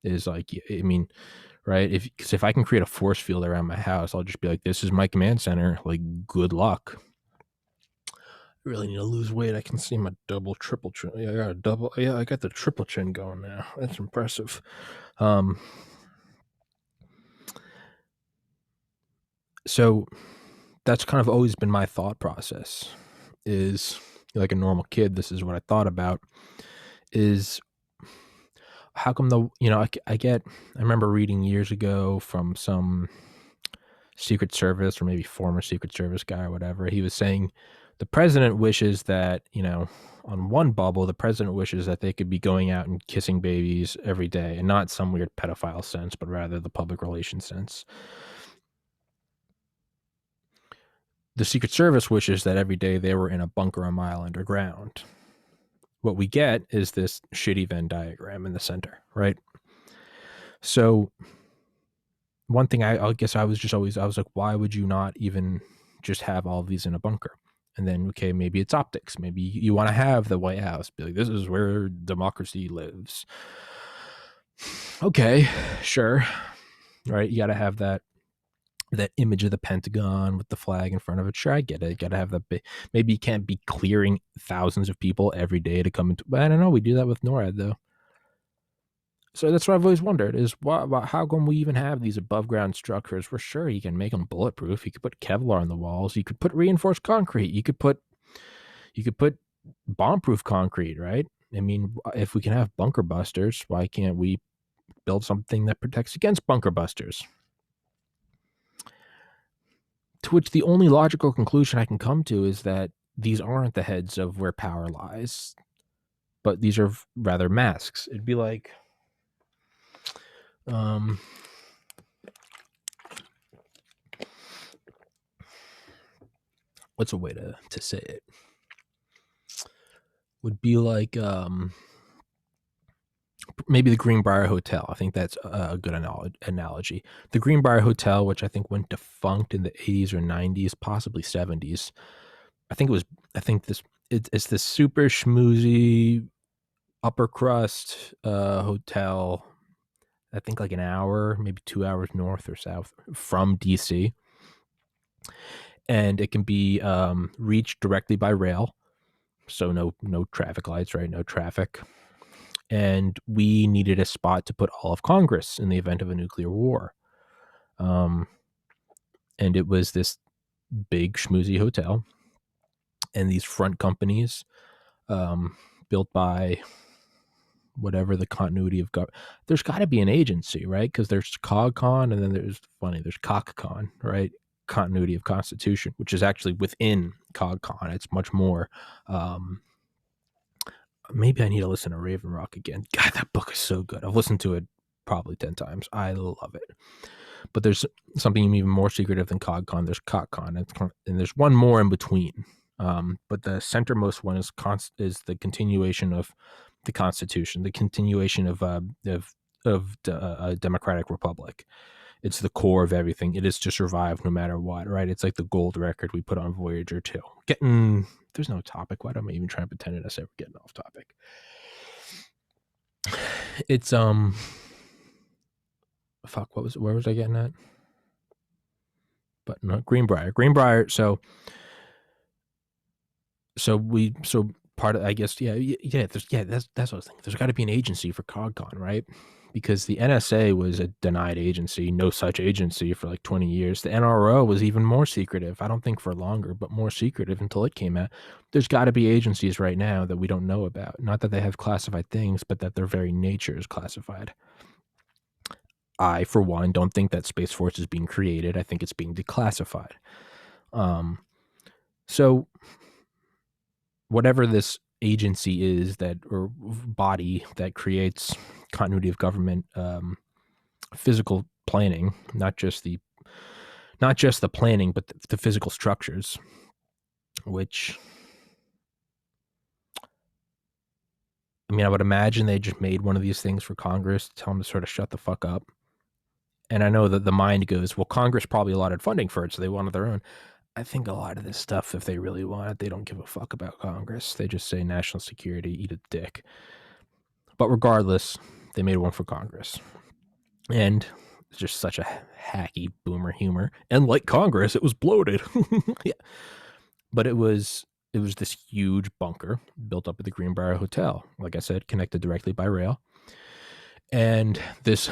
Is like, I mean, right? Because if I can create a force field around my house, I'll just be like, this is my command center. Like, good luck. I really need to lose weight. I can see my double, triple chin. Yeah, I got a double. Yeah, I got the triple chin going now. That's impressive. So that's kind of always been my thought process. Is like a normal kid, this is what I thought about. Is how come I remember reading years ago from some Secret Service or maybe former Secret Service guy or whatever. He was saying the president wishes that, on one bubble, the president wishes that they could be going out and kissing babies every day, and not some weird pedophile sense, but rather the public relations sense. The Secret Service wishes that every day they were in a bunker a mile underground. What we get is this shitty Venn diagram in the center, right? So one thing I guess I was like, why would you not even just have all of these in a bunker? And then, okay, maybe it's optics. Maybe you want to have the White House be like, this is where democracy lives. Okay, sure. Right. You got to have that image of the Pentagon with the flag in front of it. Sure, I get it. You got to have that. Maybe you can't be clearing thousands of people every day to come into, but I don't know. We do that with NORAD though. So that's what I've always wondered is how come we even have these above ground structures? We're sure you can make them bulletproof. You could put Kevlar on the walls. You could put reinforced concrete. You could put bomb-proof concrete, right? I mean, if we can have bunker busters, why can't we build something that protects against bunker busters? To which the only logical conclusion I can come to is that these aren't the heads of where power lies, but these are rather masks. It'd be like, what's a way to say it? Would be like, maybe the Greenbrier Hotel. I think that's a good analogy. The Greenbrier Hotel, which I think went defunct in the 80s or 90s, possibly 70s. It's this super schmoozy upper crust hotel I think like an hour, maybe 2 hours north or south from DC. And it can be reached directly by rail. So no traffic lights, right? No traffic. And we needed a spot to put all of Congress in the event of a nuclear war. And it was this big schmoozy hotel. And these front companies built by whatever the continuity of government. There's got to be an agency, right? Because there's CogCon, and then there's COCCON, right? Continuity of Constitution, which is actually within CogCon. It's much more. Maybe I need to listen to Raven Rock again. God, that book is so good. I've listened to it probably 10 times. I love it. But there's something even more secretive than CogCon. There's COCCON, and there's one more in between. But the centermost one is the continuation of the Constitution, the continuation of a democratic republic. It's the core of everything. It is to survive no matter what, right? It's like the gold record we put on Voyager 2. There's no topic. Why don't I even try and pretend it's ever getting off topic? It's where was I getting at? But no, Greenbrier. So part of, I guess, that's what I was thinking. There's got to be an agency for CogCon, right? Because the NSA was a denied agency, no such agency for like 20 years. The NRO was even more secretive. I don't think for longer, but more secretive until it came out. There's got to be agencies right now that we don't know about. Not that they have classified things, but that their very nature is classified. I, for one, don't think that Space Force is being created. I think it's being declassified. So whatever this agency is or body that creates continuity of government, physical planning, not just the planning, but the physical structures, which, I mean, I would imagine they just made one of these things for Congress to tell them to sort of shut the fuck up. And I know that the mind goes, well, Congress probably allotted funding for it, so they wanted their own. I think a lot of this stuff, if they really want it, they don't give a fuck about Congress. They just say national security, eat a dick. But regardless, they made one for Congress. And it's just such a hacky boomer humor. And like Congress, it was bloated. Yeah. But it was this huge bunker built up at the Greenbrier Hotel. Like I said, connected directly by rail. And this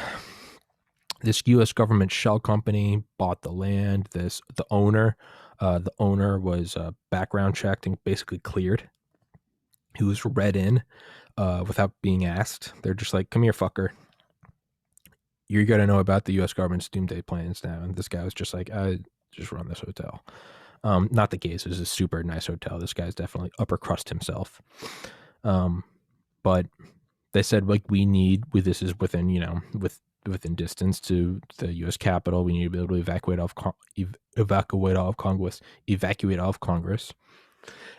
U.S. government shell company bought the land. The owner was background checked and basically cleared. He was read in without being asked. They're just like, come here, fucker. You're going to know about the U.S. government's doomsday plans now. And this guy was just like, I just run this hotel. Not the case. It was a super nice hotel. This guy's definitely upper crust himself. But they said, like, this is within, within distance to the U.S. Capitol. We need to be able to evacuate off Congress.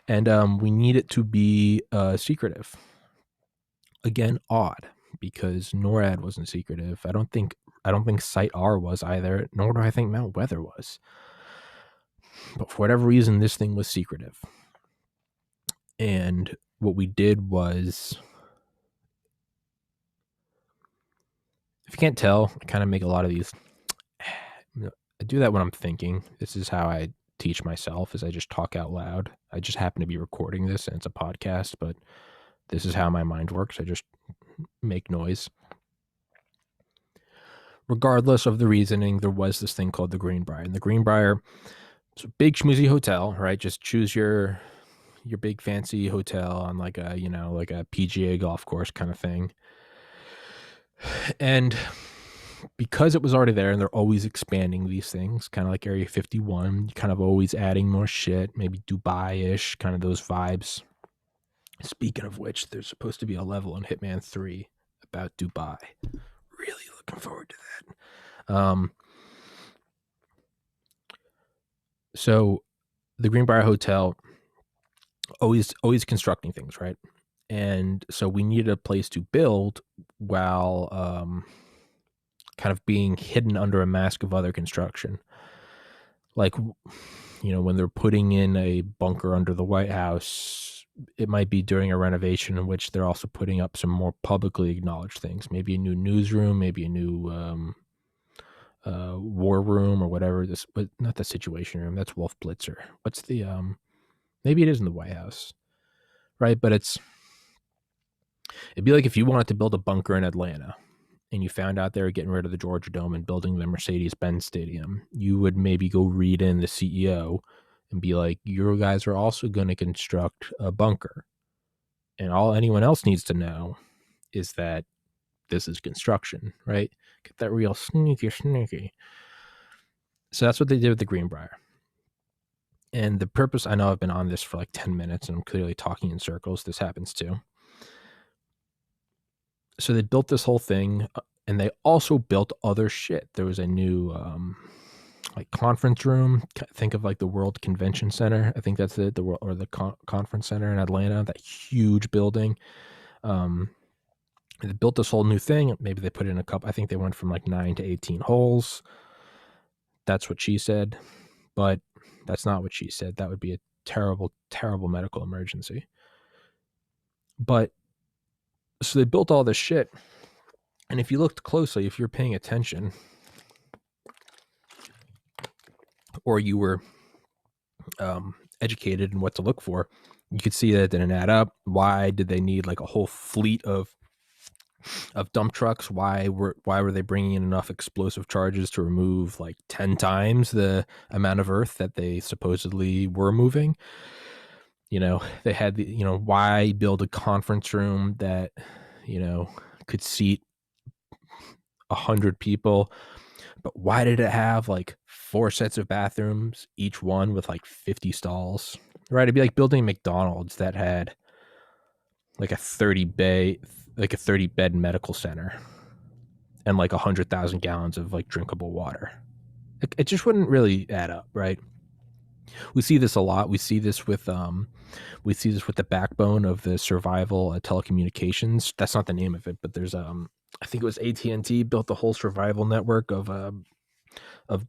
And we need it to be secretive. Again, odd, because NORAD wasn't secretive. I don't think Site R was either, nor do I think Mount Weather was. But for whatever reason, this thing was secretive. And what we did was, if you can't tell, I kind of make a lot of these. I do that when I'm thinking. This is how I teach myself, is I just talk out loud. I just happen to be recording this, and it's a podcast, but this is how my mind works. I just make noise. Regardless of the reasoning, there was this thing called the Greenbrier. And the Greenbrier, it's a big schmoozy hotel, right? Just choose your big fancy hotel on like a PGA golf course kind of thing. And because it was already there, and they're always expanding these things, kind of like Area 51, kind of always adding more shit, maybe Dubai-ish, kind of those vibes. Speaking of which, there's supposed to be a level in Hitman 3 about Dubai. Really looking forward to that. So the Greenbrier Hotel, always constructing things, right? And so we needed a place to build while kind of being hidden under a mask of other construction. Like, when they're putting in a bunker under the White House, it might be during a renovation in which they're also putting up some more publicly acknowledged things, maybe a new newsroom, maybe a new war room or whatever. This, but not the Situation Room. That's Wolf Blitzer. What's the maybe it is in the White House, right? But it'd be like if you wanted to build a bunker in Atlanta and you found out they were getting rid of the Georgia Dome and building the Mercedes-Benz Stadium. You would maybe go read in the CEO and be like, "You guys are also going to construct a bunker." And all anyone else needs to know is that this is construction, right? Get that real sneaky. So that's what they did with the Greenbrier. And the purpose, I know I've been on this for like 10 minutes and I'm clearly talking in circles. This happens too. So they built this whole thing and they also built other shit. There was a new like conference room. Think of like the World Convention Center. I think that's it. The World or the Conference Center in Atlanta, that huge building. They built this whole new thing. Maybe they put in a couple. I think they went from like 9 to 18 holes. That's what she said, but that's not what she said. That would be a terrible, terrible medical emergency. But so they built all this shit. And if you looked closely, if you're paying attention, or you were educated in what to look for, you could see that it didn't add up. Why did they need like a whole fleet of dump trucks? Why were they bringing in enough explosive charges to remove like 10 times the amount of earth that they supposedly were moving? You know, they had the, you know, why build a conference room that, you know, could seat 100 people, but why did it have like 4 sets of bathrooms, each one with like 50 stalls? Right? It'd be like building McDonald's that had like a 30 bed medical center and like 100,000 gallons of like drinkable water. It just wouldn't really add up, right? We see this a lot. We see this with the backbone of the survival telecommunications. That's not the name of it, but there's I think it was AT&T built the whole survival network of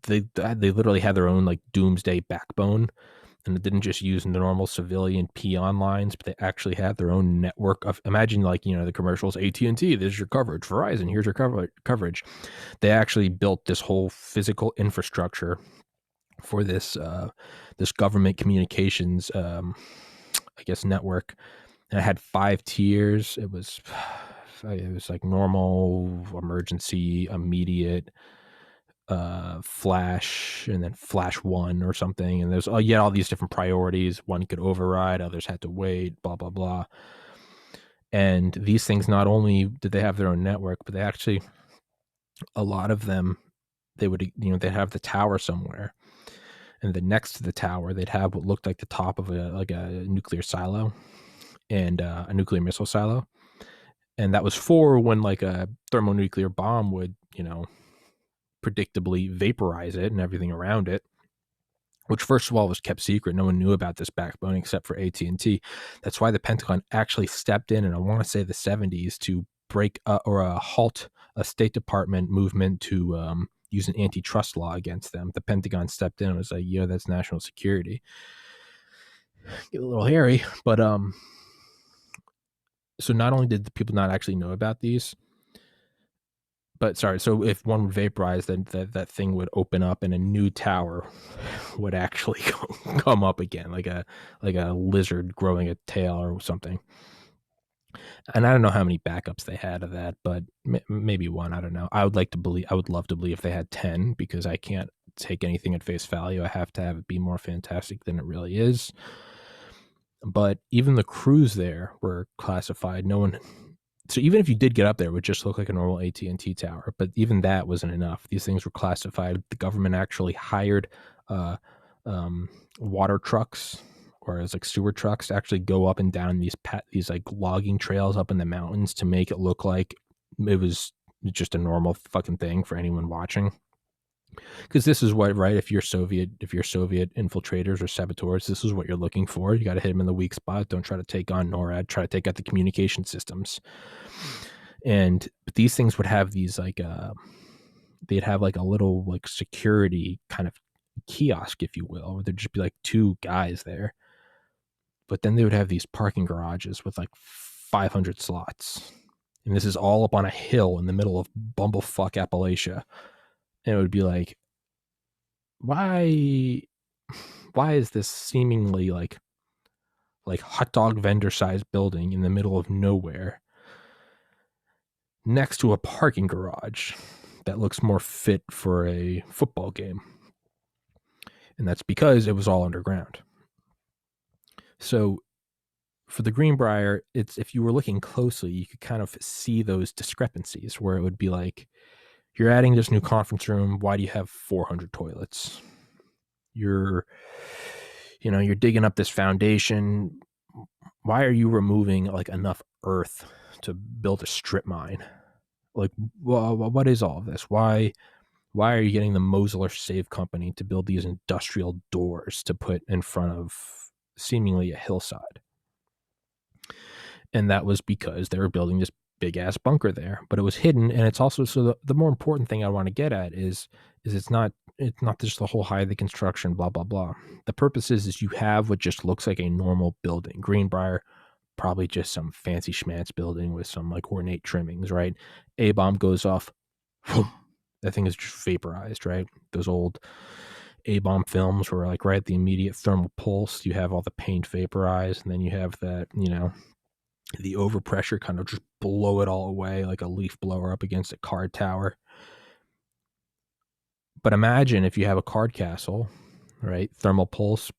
they literally had their own like doomsday backbone, and it didn't just use the normal civilian peon lines, but they actually had their own network of, imagine like, you know, the commercials, AT&T, this is your coverage, Verizon, here's your coverage. They actually built this whole physical infrastructure for this this government communications I guess network, and it had 5 tiers. It was like normal, emergency, immediate, flash, and then flash 1 or something. And there's yet all these different priorities. One could override, others had to wait, blah blah blah. And these things, not only did they have their own network, but they actually, a lot of them, they would, you know, they'd have the tower somewhere, and then next to the tower they'd have what looked like the top of a nuclear silo and a nuclear missile silo. And that was for when like a thermonuclear bomb would, you know, predictably vaporize it and everything around it, which first of all was kept secret. No one knew about this backbone except for AT&T. That's why the Pentagon actually stepped in, and I want to say the 70s, to break or halt a State Department movement to use an antitrust law against them. The Pentagon stepped in and was like, "Yeah, that's national security." Get a little hairy, but so not only did the people not actually know about these, but sorry, so if one would vaporize, then that thing would open up and a new tower would actually come up again, like a lizard growing a tail or something. And I don't know how many backups they had of that, but maybe 1. I don't know. I would love to believe they had 10, because I can't take anything at face value. I have to have it be more fantastic than it really is. But even the crews there were classified. No one. So even if you did get up there, it would just look like a normal AT&T tower. But even that wasn't enough. These things were classified. The government actually hired water trucks, or as like sewer trucks, to actually go up and down these like logging trails up in the mountains to make it look like it was just a normal fucking thing for anyone watching. Because this is what, right? If you're Soviet infiltrators or saboteurs, this is what you're looking for. You got to hit them in the weak spot. Don't try to take on NORAD. Try to take out the communication systems. And but these things would have these like they'd have like a little like security kind of kiosk, if you will, where there'd just be like 2 guys there But then they would have these parking garages with like 500 slots. And this is all up on a hill in the middle of bumblefuck Appalachia. And it would be like, why is this seemingly like hot dog vendor sized building in the middle of nowhere next to a parking garage that looks more fit for a football game? And that's because it was all underground. So for the Greenbrier, it's, if you were looking closely, you could kind of see those discrepancies where it would be like, you're adding this new conference room. Why do you have 400 toilets? You're digging up this foundation. Why are you removing like enough earth to build a strip mine? Like, what is all of this? Why are you getting the Mosler Save Company to build these industrial doors to put in front of seemingly a hillside? And that was because they were building this big ass bunker there, but it was hidden. And it's also, so the more important thing I want to get at is it's not just the whole height of the construction, blah, blah, blah. The purpose is you have what just looks like a normal building. Greenbrier, probably just some fancy schmanz building with some like ornate trimmings, right? A bomb goes off, that thing is just vaporized, right? Those old A-bomb films where like right at the immediate thermal pulse, you have all the paint vaporized, and then you have that, the overpressure kind of just blow it all away like a leaf blower up against a card tower. But imagine if you have a card castle, right? Thermal pulse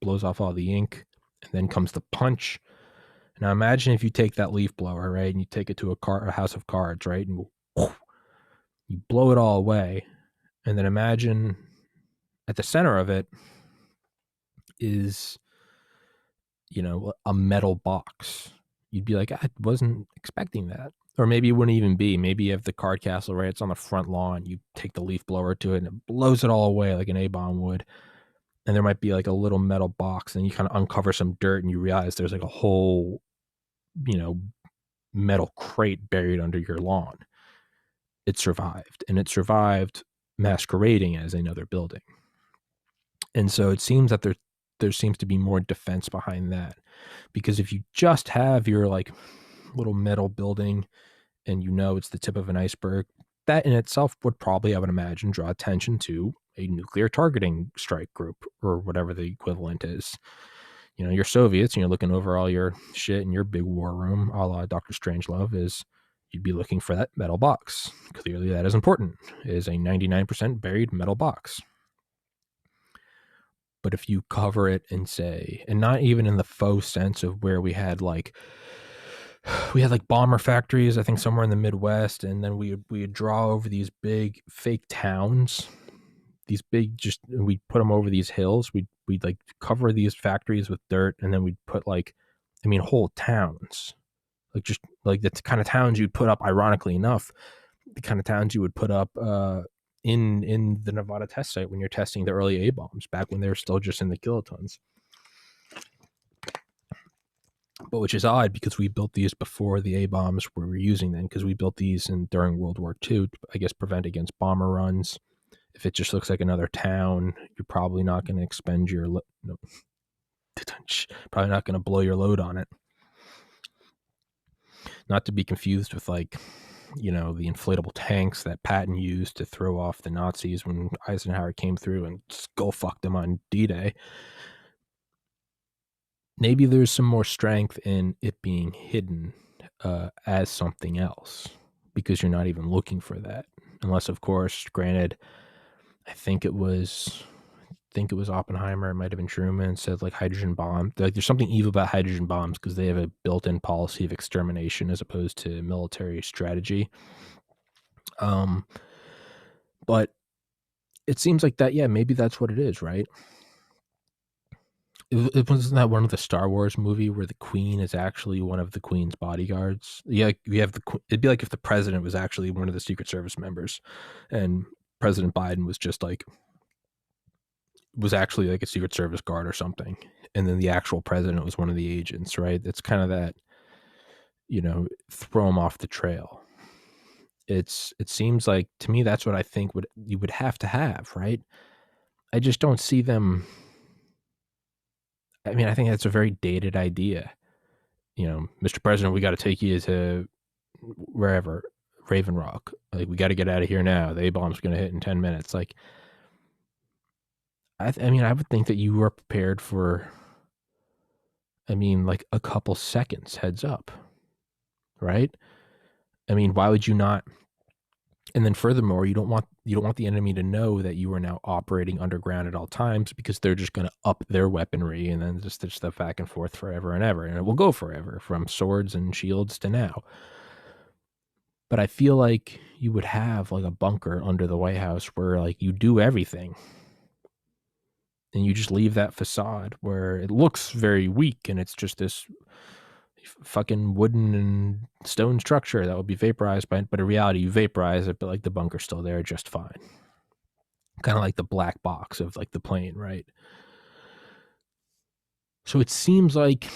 blows off all the ink, and then comes the punch. Now imagine if you take that leaf blower, right, and you take it to a house of cards, right, and you blow it all away, and then imagine at the center of it is, a metal box. You'd be like, I wasn't expecting that. Or maybe it wouldn't even be. Maybe you have the card castle, right? It's on the front lawn. You take the leaf blower to it and it blows it all away like an A-bomb would. And there might be like a little metal box, and you kind of uncover some dirt and you realize there's like a whole, metal crate buried under your lawn. It survived, and it survived masquerading as another building. And so it seems that there seems to be more defense behind that, because if you just have your like little metal building and it's the tip of an iceberg, that in itself would probably, I would imagine, draw attention to a nuclear targeting strike group or whatever the equivalent is. You're Soviets and you're looking over all your shit in your big war room, a la Dr. Strangelove, is you'd be looking for that metal box. Clearly that is important. It is a 99% buried metal box. But if you cover it and say, and not even in the faux sense of where we had like bomber factories, I think somewhere in the Midwest, and then we would draw over these big fake towns, these big, just, we'd put them over these hills. We'd like cover these factories with dirt, and then we'd put whole towns, like just like the kind of towns you'd put up, ironically enough, the kind of towns you would put up in the Nevada test site when you're testing the early A-bombs back when they were still just in the kilotons. But which is odd, because we built these before the A-bombs we were using them, because we built these during World War II to, I guess, prevent against bomber runs. If it just looks like another town, you're probably not going to expend your probably not going to blow your load on it. Not to be confused with the inflatable tanks that Patton used to throw off the Nazis when Eisenhower came through and skull fucked them on D-Day. Maybe there's some more strength in it being hidden as something else, because you're not even looking for that. Unless, of course, granted, I think it was Oppenheimer, it might have been Truman, said like hydrogen bomb. There's something evil about hydrogen bombs because they have a built-in policy of extermination as opposed to military strategy. But it seems like that, yeah, maybe that's what it is, right? It wasn't that one of the Star Wars movie where the Queen is actually one of the Queen's bodyguards? Yeah, we have it'd be like if the president was actually one of the Secret Service members, and President Biden was actually like a Secret Service guard or something, and then the actual president was one of the agents, right? It's kind of that, throw them off the trail. It seems like, to me, that's what I think you would have to have, right? I just don't see them. I mean, I think that's a very dated idea. Mr. President, we got to take you to wherever, Raven Rock. Like, we got to get out of here now. The A-bomb's going to hit in 10 minutes. Like, I mean, I would think that you were prepared for, like a couple seconds heads up, right? I mean, why would you not? And then furthermore, you don't want the enemy to know that you are now operating underground at all times, because they're just going to up their weaponry and then just stitch stuff back and forth forever and ever. And it will go forever, from swords and shields to now. But I feel like you would have like a bunker under the White House where like you do everything. And you just leave that facade where it looks very weak and it's just this fucking wooden and stone structure that will be vaporized but in reality you vaporize it, but like the bunker's still there just fine. Kind of like the black box of like the plane, right? So it seems like,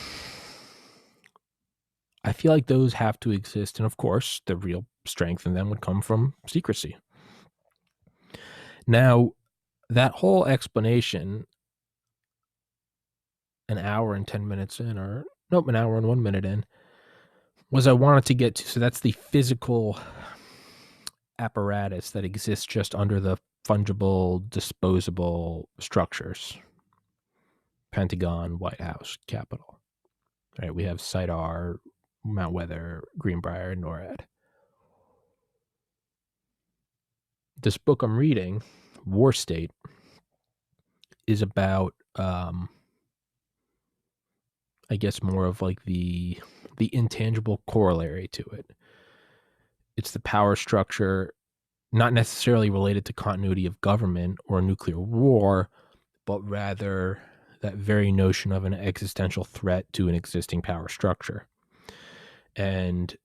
I feel like those have to exist, and of course the real strength in them would come from secrecy. Now, that whole explanation, an hour and 10 minutes in, or nope, an hour and 1 minute in, was I wanted to get to, so that's the physical apparatus that exists just under the fungible, disposable structures. Pentagon, White House, Capitol. Right, we have Site R, Mount Weather, Greenbrier, NORAD. This book I'm reading, War State, is about, I guess, more of like the intangible corollary to it. It's the power structure, not necessarily related to continuity of government or nuclear war, but rather that very notion of an existential threat to an existing power structure. And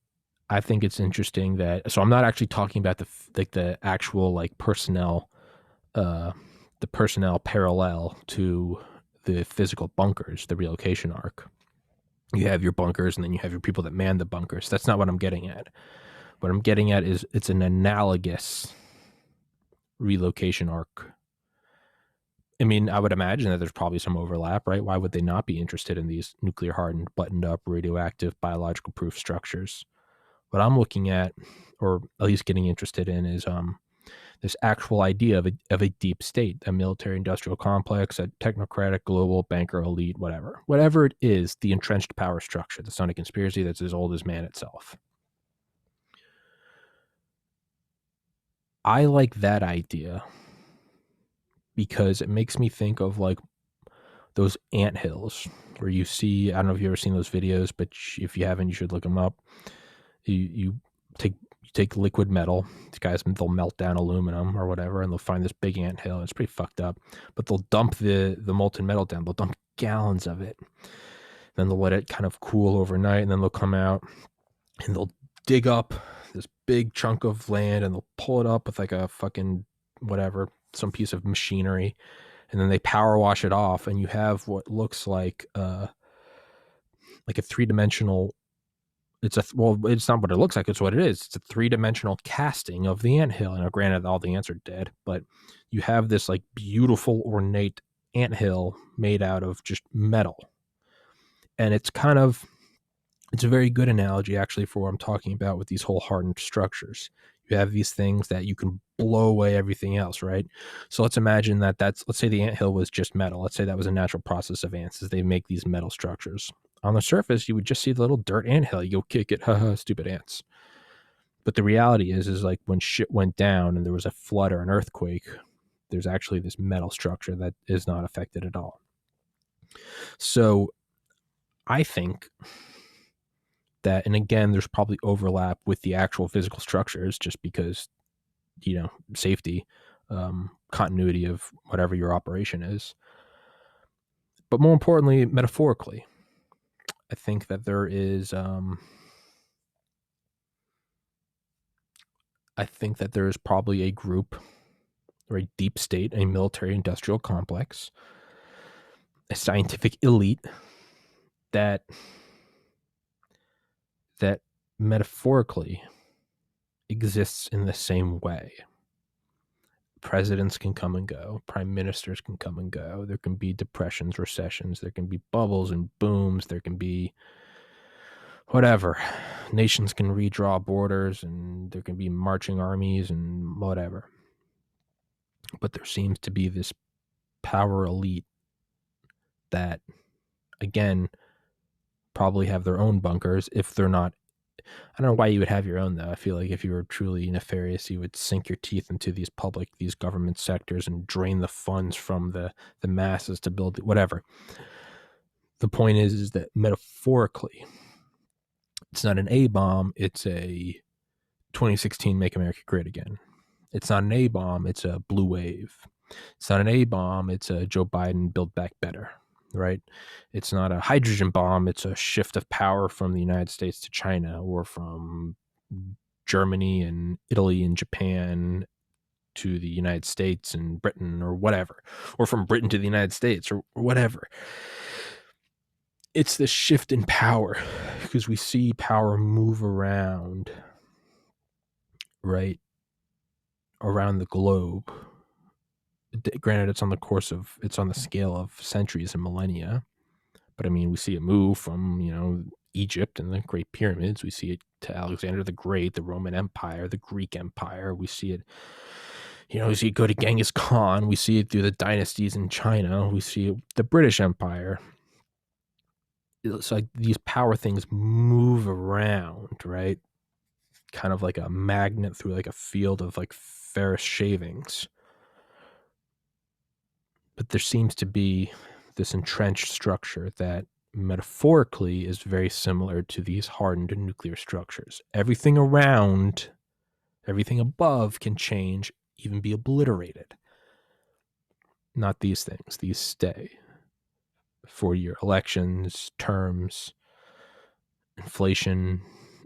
I think it's interesting that, so I'm not actually talking about the actual like personnel, the personnel parallel to the physical bunkers, the relocation arc. You have your bunkers and then you have your people that man the bunkers. That's not what I'm getting at. What I'm getting at is it's an analogous relocation arc. I mean, I would imagine that there's probably some overlap, right? Why would they not be interested in these nuclear hardened, buttoned up, radioactive, biological proof structures? What I'm looking at, or at least getting interested in, is this actual idea of a deep state, a military industrial complex, a technocratic global banker elite, whatever it is, the entrenched power structure that's not a conspiracy, that's as old as man itself. I like that idea because it makes me think of like those anthills where you see, I don't know if you've ever seen those videos, but if you haven't, you should look them up. You take liquid metal. These guys, they'll melt down aluminum or whatever, and they'll find this big anthill. It's pretty fucked up, but they'll dump the molten metal down. They'll dump gallons of it. Then they'll let it kind of cool overnight, and then they'll come out and they'll dig up this big chunk of land, and they'll pull it up with like a fucking whatever, some piece of machinery, and then they power wash it off, and you have what looks like a three-dimensional. It's not what it looks like. It's what it is. It's a three-dimensional casting of the anthill. And granted, all the ants are dead, but you have this like beautiful, ornate anthill made out of just metal. And it's a very good analogy actually for what I'm talking about with these whole hardened structures. You have these things that you can blow away everything else, right? So let's imagine let's say the anthill was just metal. Let's say that was a natural process of ants, as they make these metal structures. On the surface, you would just see the little dirt anthill. You go kick it, haha, stupid ants. But the reality is like when shit went down and there was a flood or an earthquake, there's actually this metal structure that is not affected at all. So I think that, and again, there's probably overlap with the actual physical structures just because, safety, continuity of whatever your operation is. But more importantly, metaphorically, I think that there is, probably a group or a deep state, a military industrial complex, a scientific elite that metaphorically exists in the same way. Presidents can come and go. Prime ministers can come and go. There can be depressions, recessions. There can be bubbles and booms. There can be whatever. Nations can redraw borders, and there can be marching armies and whatever. But there seems to be this power elite that, again, probably have their own bunkers if they're not. I don't know why you would have your own, though. I feel like if you were truly nefarious, you would sink your teeth into these government sectors and drain the funds from the masses to build whatever. The point is that metaphorically, it's not an A-bomb, it's a 2016 Make America Great Again. It's not an A-bomb, it's a blue wave. It's not an A-bomb, it's a Joe Biden Build Back Better, right? It's not a hydrogen bomb, it's a shift of power from the United States to China, or from Germany and Italy and Japan to the United States and Britain, or whatever, or from Britain to the United States, or whatever. It's this shift in power, because we see power move around, right, around the globe. Granted, it's on the scale of centuries and millennia, but I mean, we see it move from, Egypt and the Great Pyramids. We see it to Alexander the Great, the Roman Empire, the Greek Empire. We see it, we see it go to Genghis Khan. We see it through the dynasties in China. We see it, the British Empire. It's like these power things move around, right? Kind of like a magnet through like a field of like ferrous shavings. But there seems to be this entrenched structure that metaphorically is very similar to these hardened nuclear structures. Everything around, everything above can change, even be obliterated. Not these things. These stay. 4-year elections, terms, inflation,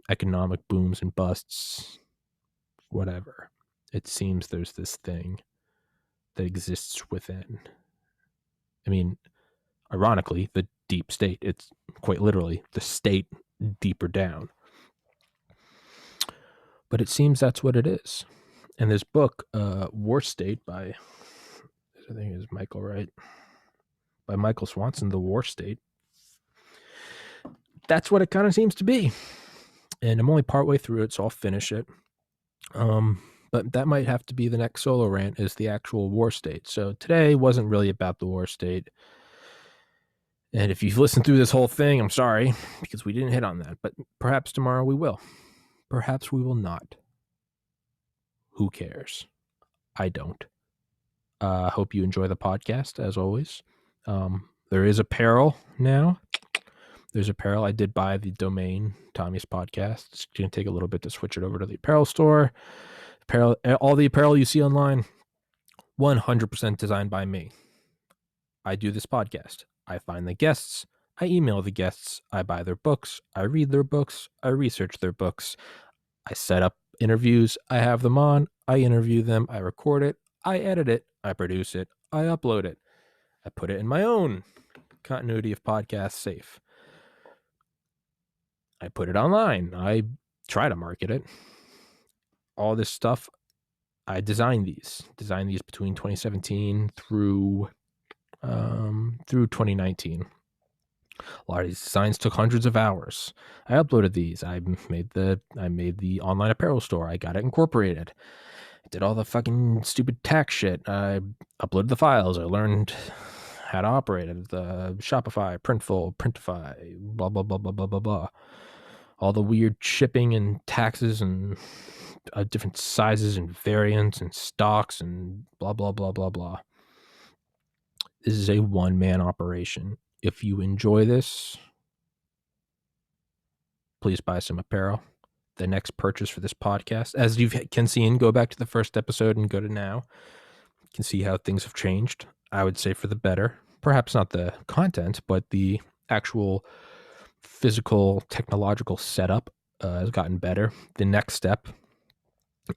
economic booms and busts, whatever. It seems there's this thing that exists within. I mean, ironically, the deep state. It's quite literally the state deeper down. But it seems that's what it is. And this book, War State by, I think it's Michael, right? By Michael Swanson, The War State. That's what it kind of seems to be. And I'm only partway through it, so I'll finish it. But that might have to be the next solo rant, is the actual war state. So today wasn't really about the war state. And if you've listened through this whole thing, I'm sorry, because we didn't hit on that. But perhaps tomorrow we will. Perhaps we will not. Who cares? I don't. Hope you enjoy the podcast, as always. There is apparel now. There's apparel. I did buy the domain, Tommy's Podcast. It's going to take a little bit to switch it over to the apparel store. Apparel, all the apparel you see online, 100% designed by me. I do this podcast. I find the guests. I email the guests. I buy their books. I read their books. I research their books. I set up interviews. I have them on. I interview them. I record it. I edit it. I produce it. I upload it. I put it in my own continuity of podcasts safe. I put it online. I try to market it. All this stuff, I designed these between 2017 through 2019. A lot of these designs took hundreds of hours. I uploaded these. I made the online apparel store. I got it incorporated. I did all the fucking stupid tax shit. I uploaded the files. I learned how to operate it. The Shopify, Printful, Printify, blah, blah, blah, blah, blah, blah, blah. All the weird shipping and taxes and different sizes and variants and stocks and blah, blah, blah, blah, blah. This is a one-man operation. If you enjoy this, please buy some apparel. The next purchase for this podcast, as you can see, and go back to the first episode and go to now, you can see how things have changed. I would say for the better. Perhaps not the content, but the actual physical technological setup has gotten better. The next step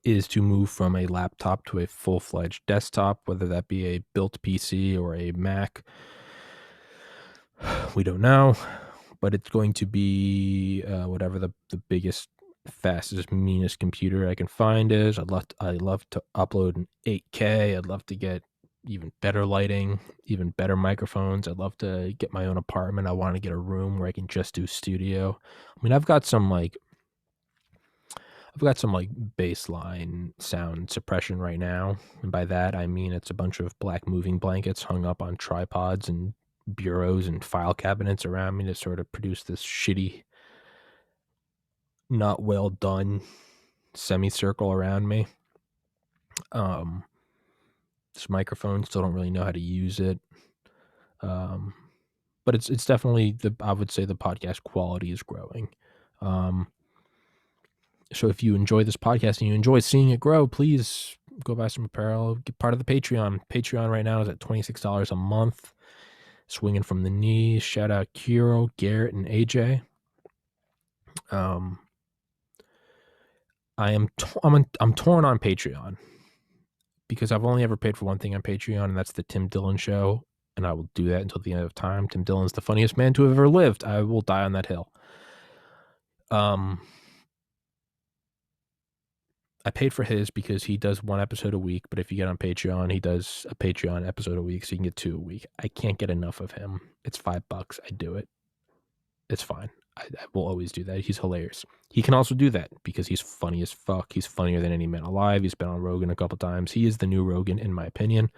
is to move from a laptop to a full-fledged desktop, whether that be a built PC or a Mac. We don't know, but it's going to be whatever the biggest fastest, meanest computer I can find is. I love to upload in 8K. I'd love to get even better lighting, even better microphones. I'd love to get my own apartment. I want to get a room where I can just do studio. I mean, I've got some like baseline sound suppression right now, and by that I mean it's a bunch of black moving blankets hung up on tripods and bureaus and file cabinets around me to sort of produce this shitty, not well done semicircle around me. This microphone, still don't really know how to use it. But it's definitely I would say the podcast quality is growing. So if you enjoy this podcast and you enjoy seeing it grow, please go buy some apparel, get part of the Patreon. Patreon right now is at $26 a month. Swinging from the knees. Shout out Kiro, Garrett, and AJ. I'm torn on Patreon because I've only ever paid for one thing on Patreon, and that's the Tim Dillon Show, and I will do that until the end of time. Tim Dillon's the funniest man to have ever lived. I will die on that hill. I paid for his because he does one episode a week, but if you get on Patreon, he does a Patreon episode a week, so you can get 2 a week. I can't get enough of him. It's $5. I do it. It's fine. I will always do that. He's hilarious. He can also do that because he's funny as fuck. He's funnier than any man alive. He's been on Rogan a couple times. He is the new Rogan, in my opinion.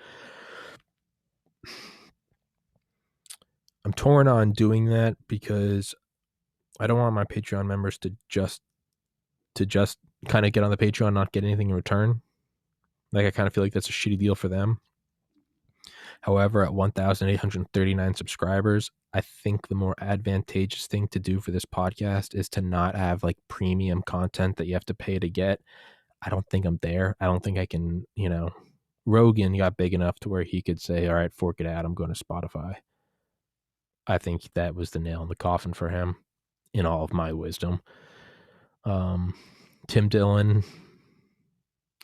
I'm torn on doing that because I don't want my Patreon members to just kind of get on the Patreon, not get anything in return. Like, I kind of feel like that's a shitty deal for them. However, at 1,839 subscribers, I think the more advantageous thing to do for this podcast is to not have like premium content that you have to pay to get. I don't think I'm there. I don't think I can, Rogan got big enough to where he could say, all right, fork it out, I'm going to Spotify. I think that was the nail in the coffin for him, in all of my wisdom. Tim Dillon,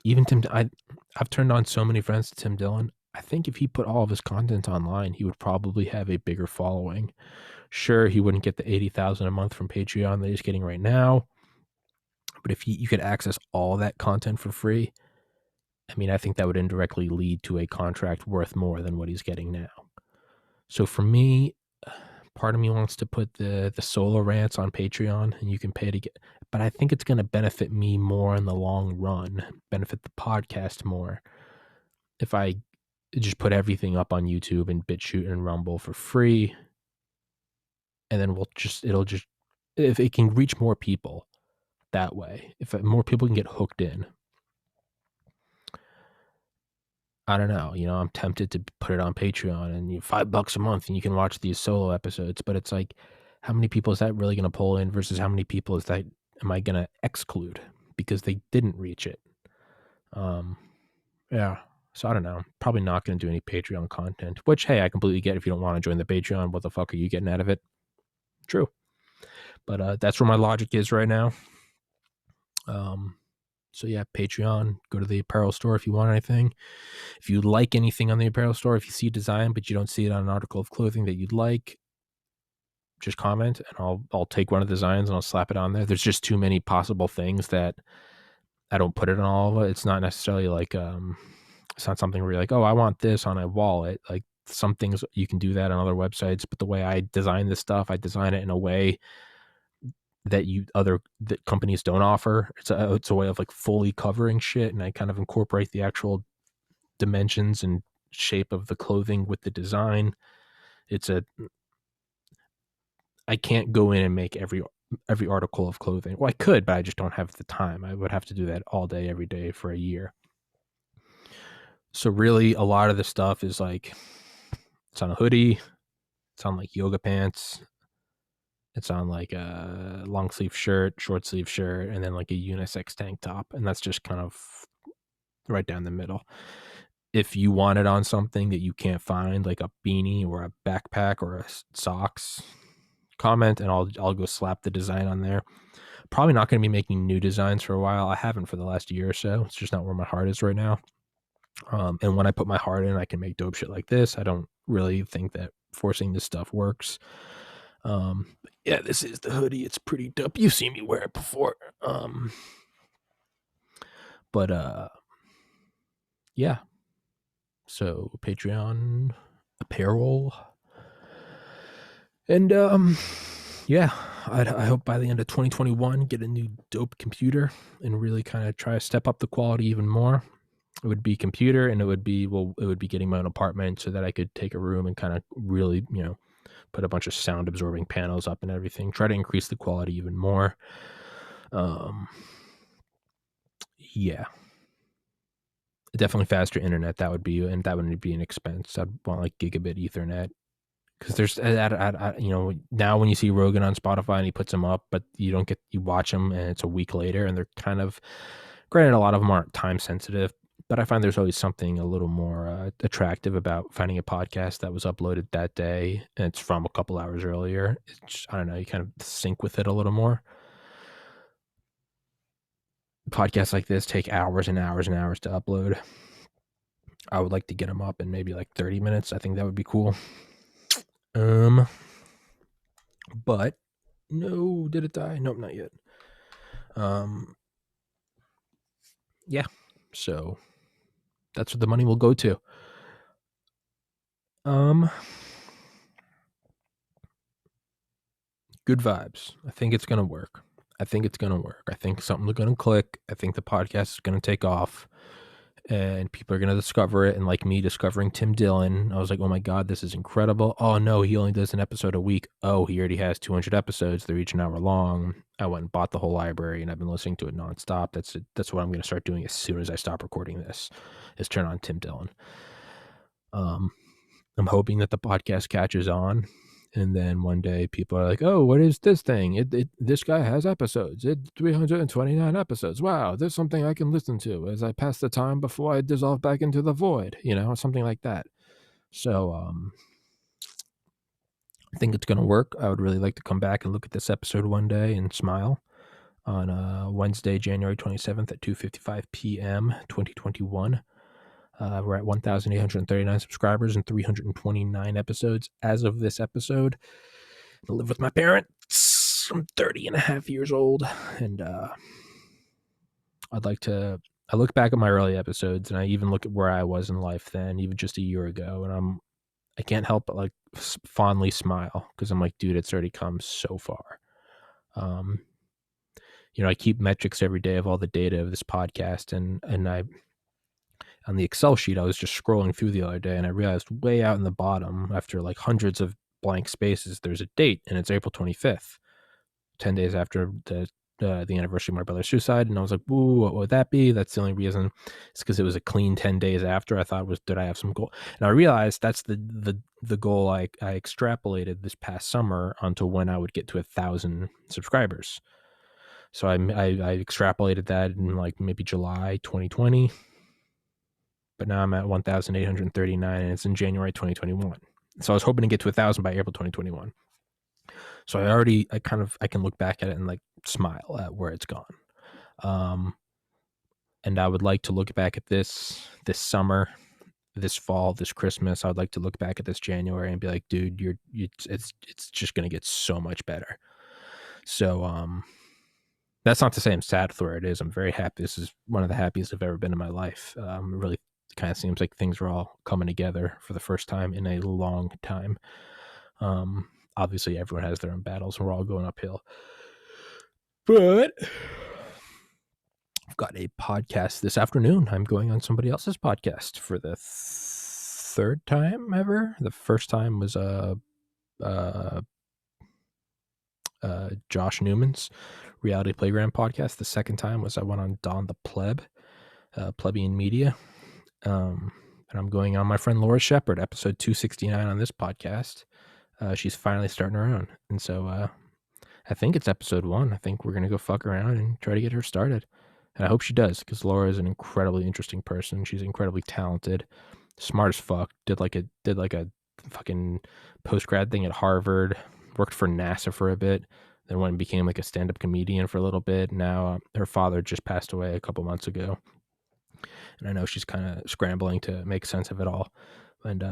I've turned on so many friends to Tim Dillon. I think if he put all of his content online, he would probably have a bigger following. Sure, he wouldn't get the 80,000 a month from Patreon that he's getting right now, but if you could access all that content for free, I mean, I think that would indirectly lead to a contract worth more than what he's getting now. So for me, part of me wants to put the solo rants on Patreon, and you can pay to get, but I think it's going to benefit me more in the long run, benefit the podcast more if I just put everything up on YouTube and BitChute and Rumble for free, and then if it can reach more people that way, if more people can get hooked in. I don't know, I'm tempted to put it on Patreon and $5 a month and you can watch these solo episodes, but it's like, how many people is that really going to pull in versus how many people am I going to exclude because they didn't reach it? Yeah. So I don't know. Probably not going to do any Patreon content, which, hey, I completely get. If you don't want to join the Patreon, what the fuck are you getting out of it? True. But that's where my logic is right now. So yeah, Patreon, go to the apparel store if you want anything. If you like anything on the apparel store, if you see design, but you don't see it on an article of clothing that you'd like, just comment and I'll take one of the designs and I'll slap it on there. There's just too many possible things that I don't put it on all of it. It's not necessarily like, it's not something where you're like, oh, I want this on a wallet. Like, some things you can do that on other websites, but the way I design this stuff, I design it in a way that that companies don't offer. It's a way of like fully covering shit, and I kind of incorporate the actual dimensions and shape of the clothing with the design. I can't go in and make every article of clothing. Well, I could, but I just don't have the time. I would have to do that all day, every day for a year. So really, a lot of the stuff is like, it's on a hoodie, it's on like yoga pants, it's on like a long sleeve shirt, short sleeve shirt, and then like a unisex tank top. And that's just kind of right down the middle. If you want it on something that you can't find, like a beanie or a backpack or a socks, comment and I'll go slap the design on there. Probably not going to be making new designs for a while. I haven't for the last year or so. It's just not where my heart is right now. And when I put my heart in, I can make dope shit like this. I don't really think that forcing this stuff works. Yeah, this is the hoodie. It's pretty dope. You've seen me wear it before. But yeah. So Patreon apparel. And yeah, I hope by the end of 2021 get a new dope computer and really kind of try to step up the quality even more. It would be computer, and it would be getting my own apartment so that I could take a room and kind of really, put a bunch of sound absorbing panels up and everything. Try to increase the quality even more. Yeah. Definitely faster internet. That would be an expense. I'd want like gigabit Ethernet. Because there's, now when you see Rogan on Spotify and he puts them up, but you watch them and it's a week later, and they're kind of, granted, a lot of them aren't time sensitive, but I find there's always something a little more attractive about finding a podcast that was uploaded that day and it's from a couple hours earlier. It's just, I don't know, you kind of sync with it a little more. Podcasts like this take hours and hours and hours to upload. I would like to get them up in maybe like 30 minutes. I think that would be cool. But no, did it die? Nope, not yet. Yeah, so that's what the money will go to. Good vibes. I think it's gonna work. I think something's gonna click. I think the podcast is gonna take off, and people are gonna discover it. And like me discovering Tim Dillon, I was like, oh my god, this is incredible. Oh no, he only does an episode a week. Oh, he already has 200 episodes. They're each an hour long. I went and bought the whole library, and I've been listening to it nonstop. That's what I'm gonna start doing as soon as I stop recording this. Is turn on Tim Dillon. I'm hoping that the podcast catches on, and then one day people are like, oh, what is this thing? This guy has episodes. It's 329 episodes. Wow, there's something I can listen to as I pass the time before I dissolve back into the void, something like that. So I think it's going to work. I would really like to come back and look at this episode one day and smile on Wednesday, January 27th at 2:55 p.m., 2021. We're at 1,839 subscribers and 329 episodes as of this episode. I live with my parents. I'm 30 and a half years old, and I look back at my early episodes, and I even look at where I was in life then, even just a year ago, and I can't help but like fondly smile, because I'm like, dude, it's already come so far. I keep metrics every day of all the data of this podcast, and I, on the Excel sheet, I was just scrolling through the other day, and I realized way out in the bottom, after like hundreds of blank spaces, there's a date, and it's April 25th, 10 days after the anniversary of my brother's suicide. And I was like, ooh, what would that be? That's the only reason. It's because it was a clean 10 days after. I thought, did I have some goal? And I realized that's the goal I extrapolated this past summer onto when I would get to 1,000 subscribers. So I extrapolated that in like maybe July 2020. But now I'm at 1,839, and it's in January 2021. So I was hoping to get to 1,000 by April 2021. So I can look back at it and like smile at where it's gone. And I would like to look back at this summer, this fall, this Christmas. I would like to look back at this January and be like, dude, it's just going to get so much better. So, that's not to say I'm sad for where it is. I'm very happy. This is one of the happiest I've ever been in my life. It really kind of seems like things are all coming together for the first time in a long time. Obviously everyone has their own battles, and we're all going uphill. But I've got a podcast this afternoon. I'm going on somebody else's podcast for the third time ever. The first time was Josh Newman's Reality Playground podcast. The second time was I went on Don the Pleb, Plebeian Media. And I'm going on my friend Laura Shepard, episode 269 on this podcast. She's finally starting her own. And so I think it's episode 1. I think we're going to go fuck around and try to get her started. And I hope she does, because Laura is an incredibly interesting person. She's incredibly talented, smart as fuck. Did like a fucking post-grad thing at Harvard, worked for NASA for a bit, then went and became like a stand-up comedian for a little bit. Now her father just passed away a couple months ago. And I know she's kind of scrambling to make sense of it all. And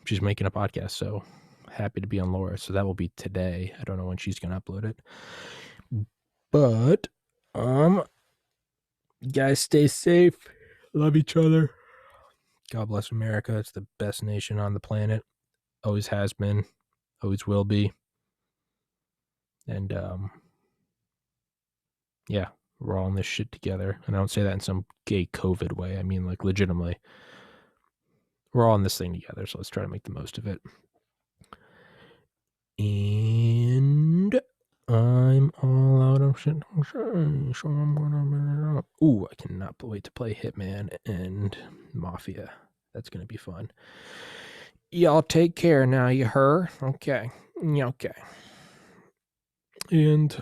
she's making a podcast. So Happy to be on Laura. So that will be today. I don't know when she's gonna upload it. But you guys stay safe. Love each other. God bless America. It's the best nation on the planet. Always has been. Always will be. And yeah, we're all in this shit together. And I don't say that in some gay COVID way. I mean, like, legitimately. We're all in this thing together, so let's try to make the most of it. And I'm all out of shit, so I'm gonna. Ooh, I cannot wait to play Hitman and Mafia. That's gonna be fun. Y'all take care now, you heard? Okay. Yeah, okay. And